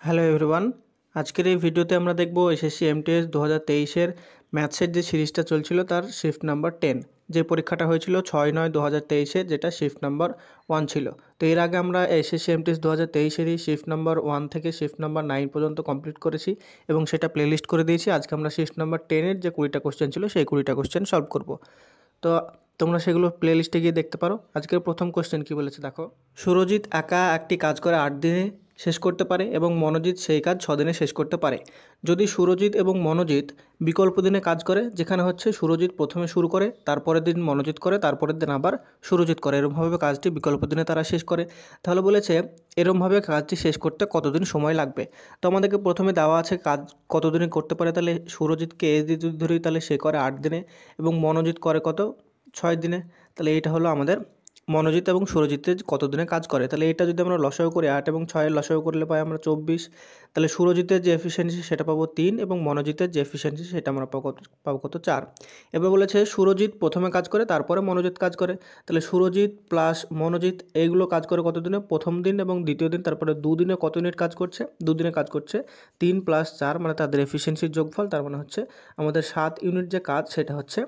Hello everyone, আজকের এই ভিডিওতে আমরা দেখব এসএসসি এমটিএস 2023-এর ম্যাথসের যে সিরিজটা চলছিল তার শিফট নাম্বার 10, যে পরীক্ষাটা হয়েছিল 6/9/2023-এ, যেটা শিফট নাম্বার 1 ছিল। তো এর আগে আমরা এসএসসি এমটিএস 2023-এরই শিফট নাম্বার 1 থেকে শিফট নাম্বার 9 পর্যন্ত কমপ্লিট করেছি এবং সেটা প্লেলিস্ট করে দিয়েছি। আজকে আমরা শিফট নাম্বার 10-এর যে 20টা কোশ্চেন ছিল সেই 20টা কোশ্চেন সলভ করব। তো তোমরা সেগুলো প্লেলিস্টে গিয়ে দেখতে পারো। আজকের প্রথম কোশ্চেন কী বলেছে দেখো। সুরজিৎ একা একটি কাজ করে 8 দিনে শেষ করতে পারে এবং মনোজিৎ সেই কাজ 6 দিনে শেষ করতে পারে। যদি সুরজিৎ এবং মনোজিৎ বিকল্প দিনে কাজ করে, যেখানে হচ্ছে সুরজিৎ প্রথমে শুরু করে, তারপরের দিন মনোজিৎ করে, তারপরের দিন আবার সুরজিৎ করে, এরকমভাবে কাজটি বিকল্প দিনে তারা শেষ করে, তাহলে বলেছে এরকমভাবে কাজটি শেষ করতে কতদিন সময় লাগবে। তো আমাদেরকে প্রথমে দেওয়া আছে কাজ কতদিনে করতে পারে, তাহলে সুরজিৎকে এ দিয়ে যদি ধরি তাহলে সে করে 8 দিনে এবং মনোজিৎ করে কত 6 দিনে। তাহলে এইটা হলো আমাদের মনোজিৎ এবং সুরজিতের কত দিনে কাজ করে। তাহলে এটা যদি আমরা লসাগু করি, 8 এবং 6 লসাগু করলে পাই আমরা 24। তাহলে সুরজিতের যে এফিসিয়েন্সি সেটা পাবো 3 এবং মনোজিতের যে এফিসিয়েন্সি সেটা আমরা পাবো কত 4। এবার বলেছে সুরজিৎ প্রথমে কাজ করে তারপরে মনোজিৎ কাজ করে, তাহলে সুরজিৎ প্লাস মনোজিৎ এইগুলো কাজ করে কত দিনে, প্রথম দিন এবং দ্বিতীয় দিন, তারপরে দুদিনে কত ইউনিট কাজ করছে, দুদিনে কাজ করছে 3 + 4, মানে তাদের এফিসিয়েন্সির যোগফল, তার মানে হচ্ছে আমাদের 7 ইউনিট যে কাজ সেটা হচ্ছে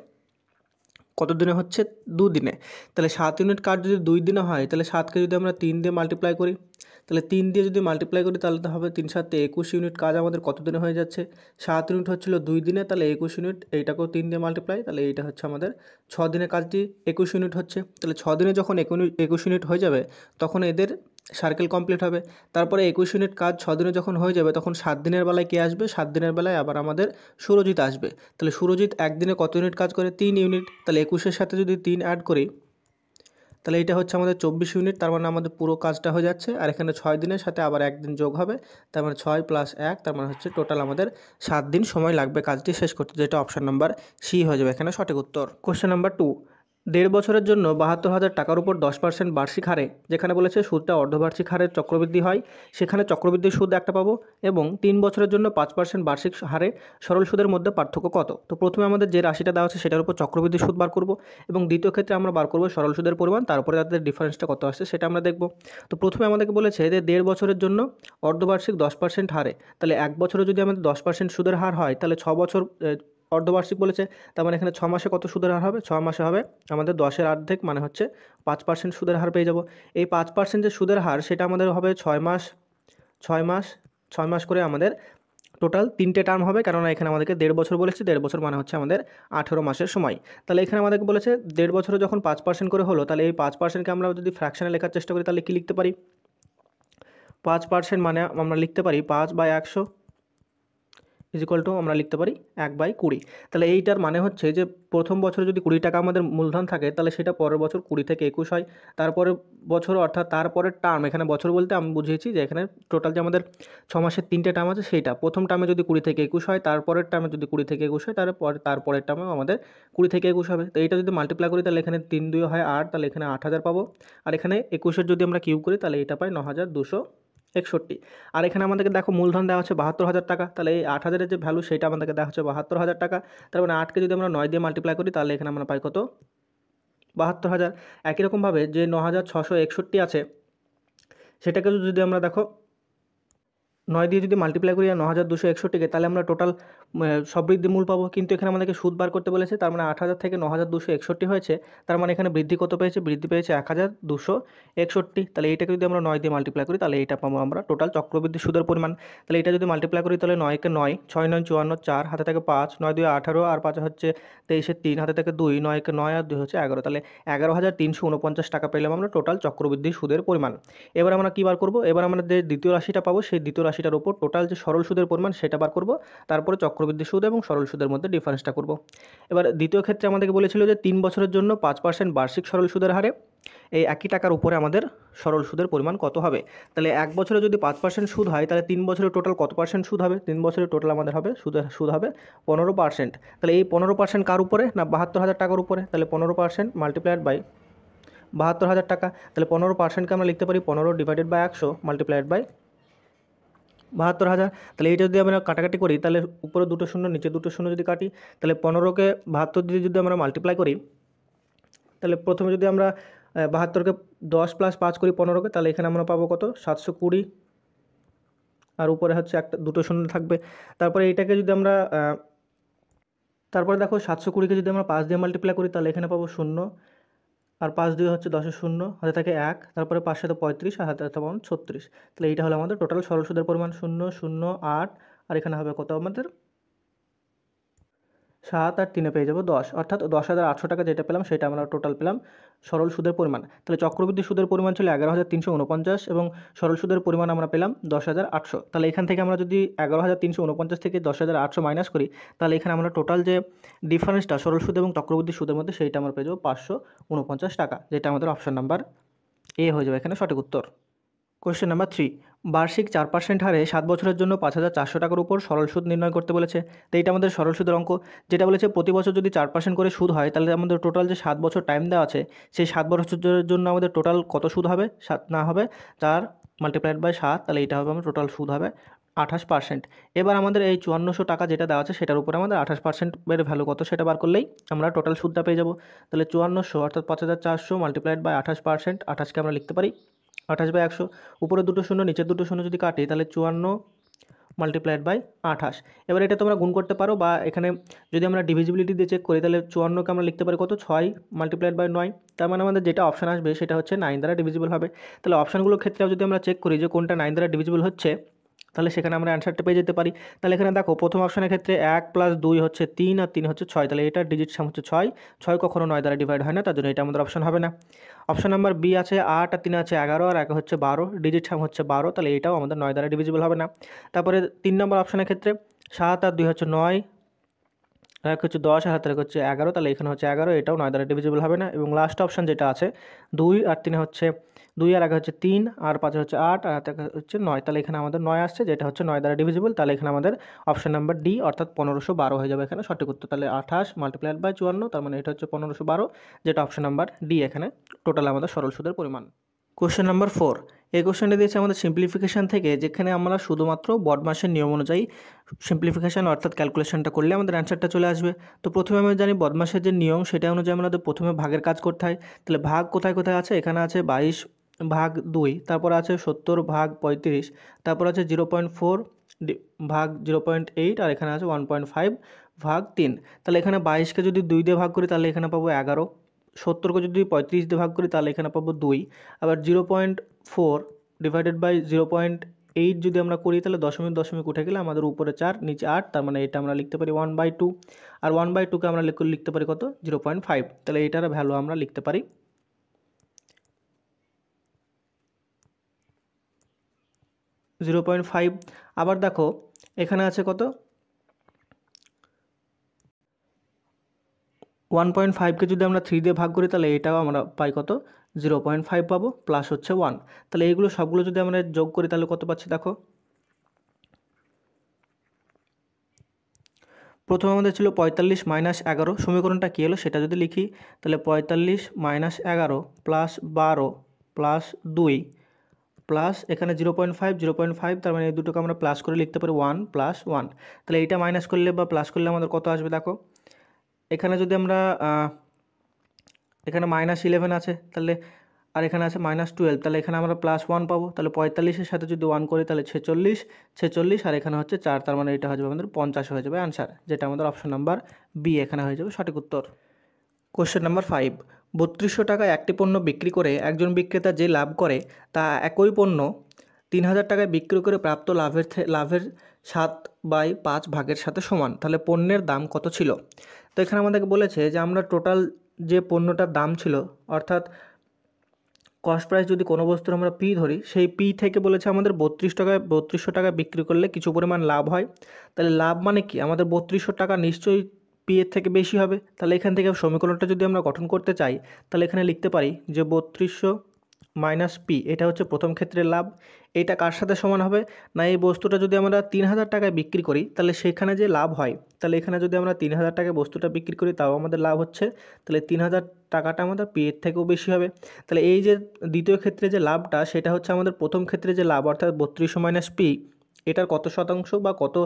কত দিনে হচ্ছে 2 দিনে। তাহলে 7 ইউনিট কাজ যদি 2 দিনে হয়, তাহলে 7কে যদি আমরা 3 দিয়ে মাল্টিপ্লাই করি, তাহলে 3 দিয়ে যদি মাল্টিপ্লাই করি তাহলে তো হবে 3 × 7 = 21 ইউনিট কাজ আমাদের কত দিনে হয়ে যাচ্ছে। 7 ইউনিট হচ্ছিল 2 দিনে, তাহলে 21 ইউনিট, এইটাকেও 3 দিয়ে মাল্টিপ্লাই, তাহলে এইটা হচ্ছে আমাদের 6 দিনে কাজটি 21 ইউনিট হচ্ছে। তাহলে 6 দিনে যখন 21 ইউনিট হয়ে যাবে তখন এদের সার্কেল কমপ্লিট হবে। তারপরে 21 ইউনিট কাজ 6 দিনে যখন হয়ে যাবে তখন 7 দিনের বেলায় কে আসবে, 7 দিনের বেলায় আবার আমাদের সুরজিৎ আসবে। তাহলে সুরজিৎ একদিনে কত ইউনিট কাজ করে, 3 ইউনিট। তাহলে 21-এর সাথে যদি 3 অ্যাড করি তাহলে এটা হচ্ছে আমাদের 24 ইউনিট, তার মানে আমাদের পুরো কাজটা হয়ে যাচ্ছে। আর এখানে 6 দিনের সাথে আবার একদিন যোগ হবে, তার মানে 6 + 1, তার মানে হচ্ছে টোটাল আমাদের 7 দিন সময় লাগবে কাজটি শেষ করতে, যেটা অপশান নাম্বার সি হয়ে যাবে এখানে সঠিক উত্তর। কোশ্চেন নাম্বার 2, 1.5 বছরের জন্য 72,000 টাকার উপর 10% বার্ষিক হারে, যেখানে বলেছে সুদটা অর্ধবার্ষিক হারে চক্রবৃদ্ধি হয়, সেখানে চক্রবৃদ্ধির সুদ একটা পাবো, এবং 3 বছরের জন্য 5% বার্ষিক হারে সরল সুদের মধ্যে পার্থক্য কত। তো প্রথমে আমাদের যে রাশিটা দেওয়া আছে সেটার উপর চক্রবৃদ্ধির সুদ বার করব, এবং দ্বিতীয় ক্ষেত্রে আমরা বার করব সরল সুদের পরিমাণ, তারপরে তাদের ডিফারেন্সটা কত আসছে সেটা আমরা দেখব। তো প্রথমে আমাদেরকে বলেছে যে 1.5 বছরের জন্য অর্ধবার্ষিক 10% হারে, তাহলে 1 বছরে যদি আমাদের 10% সুদের হার হয় তাহলে 6 বছর অর্ধবার্ষিক বলেছে, তার মানে এখানে 6 মাসে কত সুদের হার হবে, 6 মাসে হবে আমাদের 10-এর অর্ধেক, মানে হচ্ছে 5% সুদের হার পেয়ে যাব। এই 5% যে সুদের হার সেটা আমাদের হবে 6 মাস 6 মাস 6 মাস করে আমাদের টোটাল 3টে টার্ম হবে, কেননা এখানে আমাদেরকে 1.5 বছর বলেছে, 1.5 বছর মানে হচ্ছে আমাদের 18 মাসের সময়। তাহলে এখানে আমাদেরকে বলেছে 1.5 বছরে যখন 5% করে হলো, তাহলে এই 5%কে আমরা যদি ফ্র্যাকশনে লেখার চেষ্টা করি তাহলে কী লিখতে পারি, 5% মানে আমরা লিখতে পারি 5/100 = আমরা লিখতে পারি 1/20। তাহলে এইটার মানে হচ্ছে যে প্রথম বছরে যদি 20 টাকা আমাদের মূলধন থাকে তাহলে সেটা পরের বছর 20 থেকে 21 হয়, তারপরের বছর অর্থাৎ তারপরের টার্ম, এখানে বছর বলতে আমি বুঝিয়েছি যে এখানে টোটাল যে আমাদের 6 মাসের 3টে টার্ম আছে সেইটা প্রথম টার্মে যদি 20 থেকে 21 হয়, তারপরের টার্মে যদি 20 থেকে 21 হয়, তারপরের টার্মেও আমাদের 20 থেকে 21 হবে। তো এইটা যদি মাল্টিপ্লাই করি তাহলে এখানে 3 2 হয় 8, তাহলে এখানে 8,000 পাবো, আর এখানে 21-এর যদি আমরা কিউব করি তাহলে এটা পাই 9,261। আর এখানে আমাদেরকে দেখো মূলধন দেওয়া হচ্ছে 72,000 টাকা, তাহলে এই 8,000-এর যে ভ্যালু সেটা আমাদেরকে দেওয়া হচ্ছে 72,000 টাকা, তার মানে 8কে যদি আমরা 9 দিয়ে মাল্টিপ্লাই করি তাহলে এখানে আমরা পাই কত, 72,000। একই রকমভাবে যে 9,661 আছে সেটাকে যদি আমরা দেখো 9 দিয়ে যদি মাল্টিপ্লাই করি আর 9,261-কে, তাহলে আমরা টোটাল সবৃদ্ধি মূল পাবো, কিন্তু এখানে আমাদেরকে সুদ বার করতে বলেছে, তার মানে 8,000 থেকে 9,261 হয়েছে, তার মানে এখানে বৃদ্ধি কত পেয়েছে, বৃদ্ধি পেয়েছে 1,261। তাহলে এইটাকে যদি আমরা 9 দিয়ে মাল্টিপ্লাই করি তাহলে এইটা পাবো আমরা টোটাল চক্রবৃদ্ধি সুদের পরিমাণ। তাহলে এটা যদি মাল্টিপ্লাই করি তাহলে 9 কে 9, 6 9 54, 4 হাতে থেকে 5, 9 2 18, আর 5 হচ্ছে 23, 3 হাতে থেকে 2, 9 কে 9 আর 2 হচ্ছে 11, তাহলে 11,349 টাকা পেলাম আমরা টোটাল চক্রবৃদ্ধি সুদের পরিমাণ। এবার আমরা কী বার করবো, এবার আমরা যে দ্বিতীয় রাশিটা পাবো সেই দ্বিতীয় রাশিটার উপর টোটাল যে সরল সুদের পরিমাণ সেটা বার করব, তারপরে চক্রবৃদ্ধি সুদ এবং সরল সুদের মধ্যে ডিফারেন্সটা করব। এবার দ্বিতীয় ক্ষেত্রে আমাদেরকে বলেছিল যে 3 বছরের জন্য 5% বার্ষিক সরল সুদের হারে এই একই টাকার উপরে আমাদের সরল সুদের পরিমাণ কত হবে। তাহলে 1 বছরে যদি 5% সুদ হয় তাহলে 3 বছরে টোটাল কত পার্সেন্ট সুদ হবে, 3 বছরে টোটাল আমাদের হবে সুদ হবে 15%। তাহলে এই 15% কার উপরে না, 72,000 টাকার উপরে, তাহলে 15% মাল্টিপ্লাইড বাই 72,000 টাকা, তাহলে 15%কে আমরা লিখতে পারি 15/100 মাল্টিপ্লাইড বাই 72,000। তাহলে এইটা যদি আমরা কাটাকাটি করি তাহলে উপরে 2টো শূন্য নিচে 2টো শূন্য যদি কাটি তাহলে 15কে 72 দিয়ে যদি আমরা মাল্টিপ্লাই করি তাহলে প্রথমে যদি আমরা 72কে 10 + 5 করি 15কে, তাহলে এখানে আমরা পাবো কত, 720। আর উপরে হচ্ছে একটা দুটো শূন্য থাকবে। তারপরে এইটাকে যদি আমরা তারপরে দেখো 720কে যদি আমরা 5 দিয়ে মাল্টিপ্লাই করি তাহলে এখানে পাবো 0, আর 5 2 হচ্ছে 10-এর 0, হাতে থাকে 1, তারপরে 5 7 35 আর হাতে পাবো 36। তাহলে এইটা হলো আমাদের টোটাল সরল সুদের পরিমাণ 0 0 8, আর এখানে হবে কত আমাদের 7 আর 3 পেয়ে যাবো 10, অর্থাৎ 10,800 টাকা যেটা পেলাম সেটা আমরা টোটাল পেলাম সরল সুদের পরিমাণ। তাহলে চক্রবৃদ্ধি সুদের পরিমাণ ছিল 11,349 এবং সরল সুদের পরিমাণ আমরা পেলাম 10,800। তাহলে এখান থেকে আমরা যদি 11,349 থেকে 10,800 মাইনাস করি তাহলে এখানে আমরা টোটাল যে ডিফারেন্সটা সরল সুদ এবং চক্রবৃদ্ধি সুদের মধ্যে সেইটা আমরা পেয়ে যাবো 549 টাকা, যেটা আমাদের অপশন নাম্বার এ হয়ে যাবে এখানে সঠিক উত্তর। কোয়েশ্চেন নাম্বার 3, বার্ষিক 4% হারে 7 বছরের জন্য 5,400 টাকার উপর সরল সুদ নির্ণয় করতে বলেছে। তো এইটা আমাদের সরল সুদের অঙ্ক, যেটা বলেছে প্রতি বছর যদি 4% করে সুদ হয় তাহলে আমাদের টোটাল যে 7 বছর টাইম দেওয়া আছে সেই 7 বছরের জন্য আমাদের টোটাল কত সুদ হবে, 7 না হবে 4 মাল্টিপ্লাইড বাই 7, তাহলে এইটা হবে আমার টোটাল সুদ হবে 28%। এবার আমাদের এই 5400 টাকা যেটা দেওয়া আছে সেটার উপরে আমাদের 28%-এর ভ্যালু কত সেটা বার করলেই আমরা টোটাল সুদটা পেয়ে যাব। তাহলে 5400 অর্থাৎ 5,400 মাল্টিপ্লাইড বাই 28%, 28কে আমরা লিখতে পারি 28/100, উপরে দুটো শূন্য নিচের দুটো শূন্য যদি কাটি তাহলে 54 মাল্টিপ্লাইড বাই 28। এবার এটা তোমরা গুণ করতে পারো, বা এখানে যদি আমরা ডিভিজিবিলিটি দিয়ে চেক করি তাহলে 54কে আমরা লিখতে পারি কত 6 মাল্টিপ্লাইড বাই 9। তার মানে আমাদের যেটা অপশান আসবে সেটা হচ্ছে 9 দ্বারা ডিভিজিবল হবে। তাহলে অপশানগুলোর ক্ষেত্রেও যদি আমরা চেক করি যে কোনটা 9 দ্বারা ডিভিজিবল হচ্ছে তাহলে সেখানে আমরা অ্যান্সারটা পেয়ে যেতে পারি। তাহলে এখানে দেখো প্রথম অপশানের ক্ষেত্রে 1 + 2 হচ্ছে 3 আর 3 হচ্ছে 6, তাহলে এটার ডিজিট সাম হচ্ছে 6, 6 কখনো 9 দ্বারা ডিভাইড হয় না, তার জন্য এটা আমাদের অপশান হবে না। অপশান নাম্বার বি আছে 8 আর 3 আছে 11 আর 1 হচ্ছে 12, ডিজিট সাম হচ্ছে 12, তাহলে এটাও আমাদের 9 দ্বারা ডিভিজিবল হবে না। তারপরে 3 নম্বর অপশানের ক্ষেত্রে 7 আর 2 হচ্ছে 9, আর 1 হচ্ছে 10 আর হাতে হচ্ছে 11, তাহলে এখানে হচ্ছে 11, এটাও 9 দ্বারা ডিভিজিবল হবে না। এবং লাস্ট অপশান যেটা আছে 2 আর 3 হচ্ছে 2 আর 1 হচ্ছে 3 আর 5 হচ্ছে 8 আর হাতে হচ্ছে 9, তাহলে এখানে আমাদের 9 আসছে যেটা হচ্ছে 9 দ্বারা ডিভিজিবল। তাহলে এখানে আমাদের অপশান নাম্বার ডি অর্থাৎ 1512 হয়ে যাবে এখানে সঠিক উত্তর। তাহলে 28 মাল্টিপ্লাইড বাই 54, তার মানে এটা হচ্ছে 1512, যেটা অপশান নাম্বার ডি এখানে টোটাল আমাদের সরল সুদের পরিমাণ। কোশ্চেন নাম্বার 4, এই কোশ্চেনটা দিয়েছে আমাদের সিম্পলিফিকেশান থেকে, যেখানে আমরা শুধুমাত্র বদমাসের নিয়ম অনুযায়ী সিম্পলিফিকেশান অর্থাৎ ক্যালকুলেশনটা করলে আমাদের অ্যান্সারটা চলে আসবে। তো প্রথমে আমরা জানি বদমাসের যে নিয়ম সেটা অনুযায়ী আমাদের প্রথমে ভাগের কাজ করতে হয়। তাহলে ভাগ কোথায় কোথায় আছে, এখানে আছে 22/2, তারপর আছে 70/35, তারপর আছে 0.4 ভাগ 0.8, আর এখানে আছে 1.5/3। তাহলে এখানে 22কে যদি 2 দিয়ে ভাগ করি তাহলে এখানে পাবো 11, 70কে যদি 35 দিয়ে ভাগ করি তাহলে এখানে পাবো 2, আবার 0.4 ডিভাইডেড বাই 0.8 যদি আমরা করি তাহলে দশমিক দশমিক উঠে গেলে আমাদের উপরে 4 নিচে 8, তার মানে এটা আমরা লিখতে পারি 1/2, আর 1/2কে আমরা লিখতে পারি কত 0.5, তাহলে এটার ভ্যালু আমরা লিখতে পারি 0.5। আবার দেখো এখানে আছে কত 1.5কে যদি আমরা 3 দিয়ে ভাগ করি তাহলে এটাও আমরা পাই কত 0.5 পাবো, প্লাস হচ্ছে 1। তাহলে এইগুলো সবগুলো যদি আমরা যোগ করি তাহলে কত পাচ্ছি দেখো, প্রথমে আমাদের ছিল 45 - 11, সমীকরণটা কী হলো সেটা যদি লিখি তাহলে 45 - 11 প্লাস 12 প্লাস 2 প্লাস এখানে 0.5, তার মানে এই দুটোকে আমরা প্লাস করে লিখতে পারি 1 + 1। তাহলে এইটা মাইনাস করলে বা প্লাস করলে আমাদের কত আসবে দেখো, এখানে যদি আমরা এখানে -11 আছে তাহলে, আর এখানে আছে -12, তাহলে এখানে আমরা +1 পাবো। তাহলে 45-এর সাথে যদি 1 করি তাহলে 46, আর এখানে হচ্ছে 4, তার মানে এটা হয়ে যাবে আমাদের 50 হয়ে যাবে অ্যান্সার, যেটা আমাদের অপশন নাম্বার বি এখানে হয়ে যাবে সঠিক উত্তর। কোশ্চেন নাম্বার 5, 3200 টাকায় একটি পণ্য বিক্রি করে একজন বিক্রেতা যে লাভ করে তা একই পণ্য 3000 টাকায় বিক্রি করে প্রাপ্ত লাভের 7/5 ভাগের সাথে সমান। তাহলে পণ্যের দাম কত ছিল? তো এখানে আমাদেরকে বলেছে যে আমরা টোটাল যে পণ্যটার দাম ছিল, অর্থাৎ কস্ট প্রাইস যদি কোনো বস্তুর আমরা পি ধরি, সেই পি থেকে বলেছে আমাদের 3200 টাকায় বিক্রি করলে কিছু পরিমাণ লাভ হয়। তাহলে লাভ মানে কি, আমাদের 3200 টাকা নিশ্চয়ই পি এর থেকে বেশি হবে। তাহলে এখান থেকে সমীকরণটা যদি আমরা গঠন করতে চাই তাহলে এখানে লিখতে পারি যে 3200 মাইনাস পি, এটা হচ্ছে প্রথম ক্ষেত্রের লাভ। এইটা কার সাথে সমান হবে না, এই বস্তুটা যদি আমরা 3000 টাকায় বিক্রি করি তাহলে সেখানে যে লাভ হয়, তাহলে এখানে যদি আমরা 3000 টাকায় বস্তুটা বিক্রি করি তাও আমাদের লাভ হচ্ছে, তাহলে 3000 টাকাটা আমাদের পি এর থেকেও বেশি হবে। তাহলে এই যে দ্বিতীয় ক্ষেত্রে যে লাভটা সেটা হচ্ছে আমাদের প্রথম ক্ষেত্রে যে লাভ, অর্থাৎ 3200 মাইনাস পি, এটার কত শতাংশ বা কত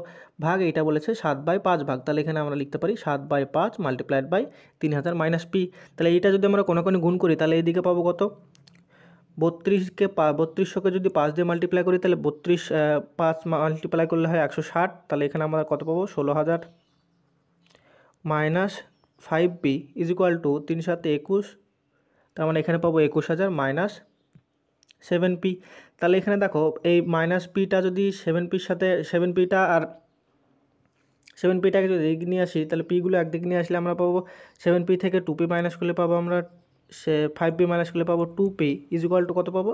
ভাগ, এটা বলেছে 7/5 ভাগ। তাহলে এখানে আমরা লিখতে পারি 7/5 মাল্টিপ্লাইড বাই 3000 মাইনাস পি। তাহলে এইটা যদি আমরা কোনোখানে গুণ করি তাহলে এইদিকে পাবো কত 3200কে যদি 5 দিয়ে মাল্টিপ্লাই করি তাহলে 5 মাল্টিপ্লাই করলে হয় 160। তাহলে এখানে আমরা কত পাবো 16,000 minus 5p is equal two 3 7 21। তার মানে এখানে পাবো 21,000 মাইনাস 7p। তাহলে এখানে দেখো এই মাইনাস পিটা যদি 7pর সাথে 7pটা আর 7pটাকে যদি এদিকে নিয়ে আসি তাহলে পিগুলো একদিকে নিয়ে আসলে আমরা পাবো 7p থেকে 2p মাইনাস করলে পাবো আমরা 5p মাইনাস করলে পাবো 2p ইজ ইকুয়াল টু কত পাবো,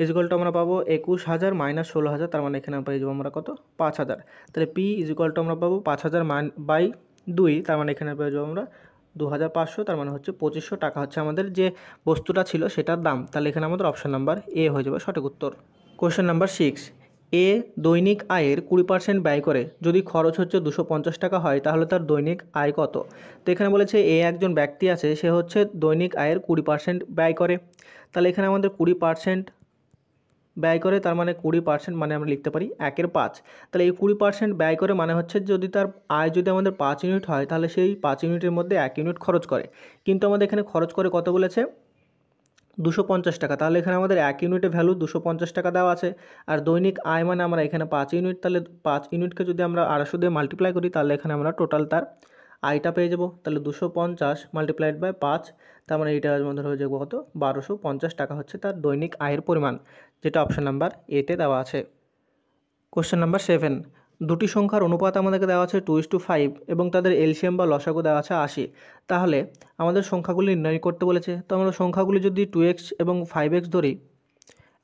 ইজ ইকুয়াল টু আমরা পাবো 21,000 মাইনাস 16,000। তার মানে এখানে পেয়ে যাবো আমরা কত 5,000। তাহলে p ইজ ইকুয়াল টু আমরা পাবো 5,000 বাই 2। তার মানে এখানে পেয়ে যাবো আমরা 2,500। তার মানে হচ্ছে 2500 টাকা হচ্ছে আমাদের যে বস্তুটা ছিল সেটার দাম। তাহলে এখানে আমাদের অপশান নাম্বার এ হয়ে যাবে সঠিক উত্তর। কোয়েশ্চেন নাম্বার 6, এ দৈনিক আয়ের 20% ব্যয় করে, যদি খরচ হচ্ছে 250 টাকা হয় তাহলে তার দৈনিক আয় কত। তো এখানে বলেছে এ একজন ব্যক্তি আছে, সে হচ্ছে দৈনিক আয়ের 20% ব্যয় করে। তাহলে এখানে আমাদের 20% ব্যয় করে, তার মানে 20% মানে আমরা লিখতে পারি 1/5। তাহলে এই 20% ব্যয় করে মানে হচ্ছে যদি তার আয় যদি আমাদের 5 ইউনিট হয় তাহলে সেই 5 ইউনিটের মধ্যে 1 ইউনিট খরচ করে। কিন্তু আমাদের এখানে খরচ করে কত বলেছে 250 টাকা। তাহলে এখানে আমাদের 1 ইউনিটের ভ্যালু 250 টাকা দেওয়া আছে। আর দৈনিক আয় মানে আমরা এখানে 5 ইউনিট, তাহলে 5 ইউনিটকে যদি আমরা 250 দিয়ে মাল্টিপ্লাই করি তাহলে এখানে আমরা টোটাল তার আয়টা পেয়ে যাব। তাহলে 250 মাল্টিপ্লাইড বাই 5, তার মানে এইটার মধ্যে হয়ে যাবে কত 1250 টাকা হচ্ছে তার দৈনিক আয়ের পরিমাণ, যেটা অপশান নাম্বার এতে দেওয়া আছে। কোশ্চেন নাম্বার 7, দুটি সংখ্যার অনুপাত আমাদেরকে দেওয়া আছে 2:5 এবং তাদের এলসিএম বা লসাগু দেওয়া আছে 80। তাহলে আমাদের সংখ্যাগুলি নির্ণয় করতে বলেছে। তো আমরা সংখ্যাগুলি যদি 2x এবং 5x ধরি,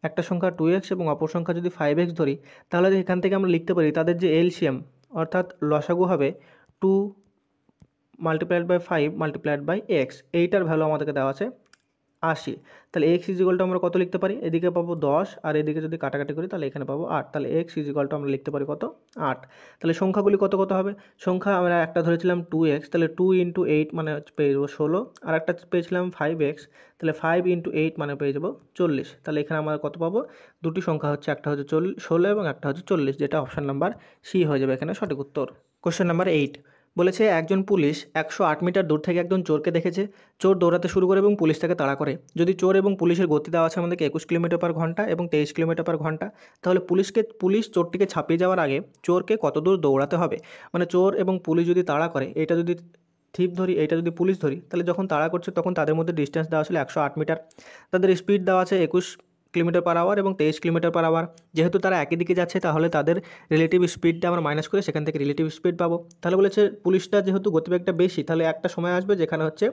একটা সংখ্যা 2x এবং অপর সংখ্যা যদি 5x ধরি, তাহলে এখান থেকে আমরা লিখতে পারি তাদের যে এলসিএম অর্থাৎ লসাগু হবে 2 multiplied by 5 multiplied by x। এইটার ভ্যালু আমাদেরকে দেওয়া আছে 80। তাহলে x ইজিক্যালটা আমরা কত লিখতে পারি, এদিকে পাবো 10 আর এদিকে যদি কাটাকাটি করি তাহলে এখানে পাবো 8। তাহলে x ইজিক্যালটা আমরা লিখতে পারি কত 8। তাহলে সংখ্যাগুলি কত কত হবে, সংখ্যা আমরা একটা ধরেছিলাম 2x, তাহলে 2 × 8 মানে পেয়ে যাবো 16। আর একটা পেয়েছিলাম 5x, তাহলে 5 × 8 মানে পেয়ে যাবো 40। তাহলে এখানে আমরা কত পাবো, দুটি সংখ্যা হচ্ছে একটা হচ্ছে 16 এবং একটা হচ্ছে 40, যেটা অপশান নাম্বার সি হয়ে যাবে এখানে সঠিক উত্তর। কোশ্চেন নাম্বার 8, বলেছে একজন পুলিশ 108 মিটার দূর থেকে একজন চোরকে দেখেছে। চোর দৌড়াতে শুরু করে এবং পুলিশ তাকে তাড়া করে। যদি চোর এবং পুলিশের গতি দেওয়া আছে আমাদেরকে 21 কিলোমিটার/ঘন্টা এবং 23 কিলোমিটার/ঘন্টা, তাহলে পুলিশ চোরটিকে ছাপিয়ে যাওয়ার আগে চোরকে কত দূর দৌড়াতে হবে। মানে চোর এবং পুলিশ যদি তাড়া করে, এটা যদি থিপ ধরি, এইটা যদি পুলিশ ধরি, তাহলে যখন তাড়া করছে তখন তাদের মধ্যে ডিস্টেন্স দেওয়া ছিল 108 মিটার। তাদের স্পিড দেওয়া আছে 21 কিলোমিটার/আওয়ার এবং 23 কিলোমিটার/আওয়ার। যেহেতু তারা একই দিকে যাচ্ছে তাহলে তাদের রিলেটিভ স্পিডটা আমরা মাইনাস করে সেখান থেকে রিলেটিভ স্পিড পাবো। তাহলে বলেছে পুলিশটা যেহেতু গতিবেগটা বেশি, তাহলে একটা সময় আসবে যেখানে হচ্ছে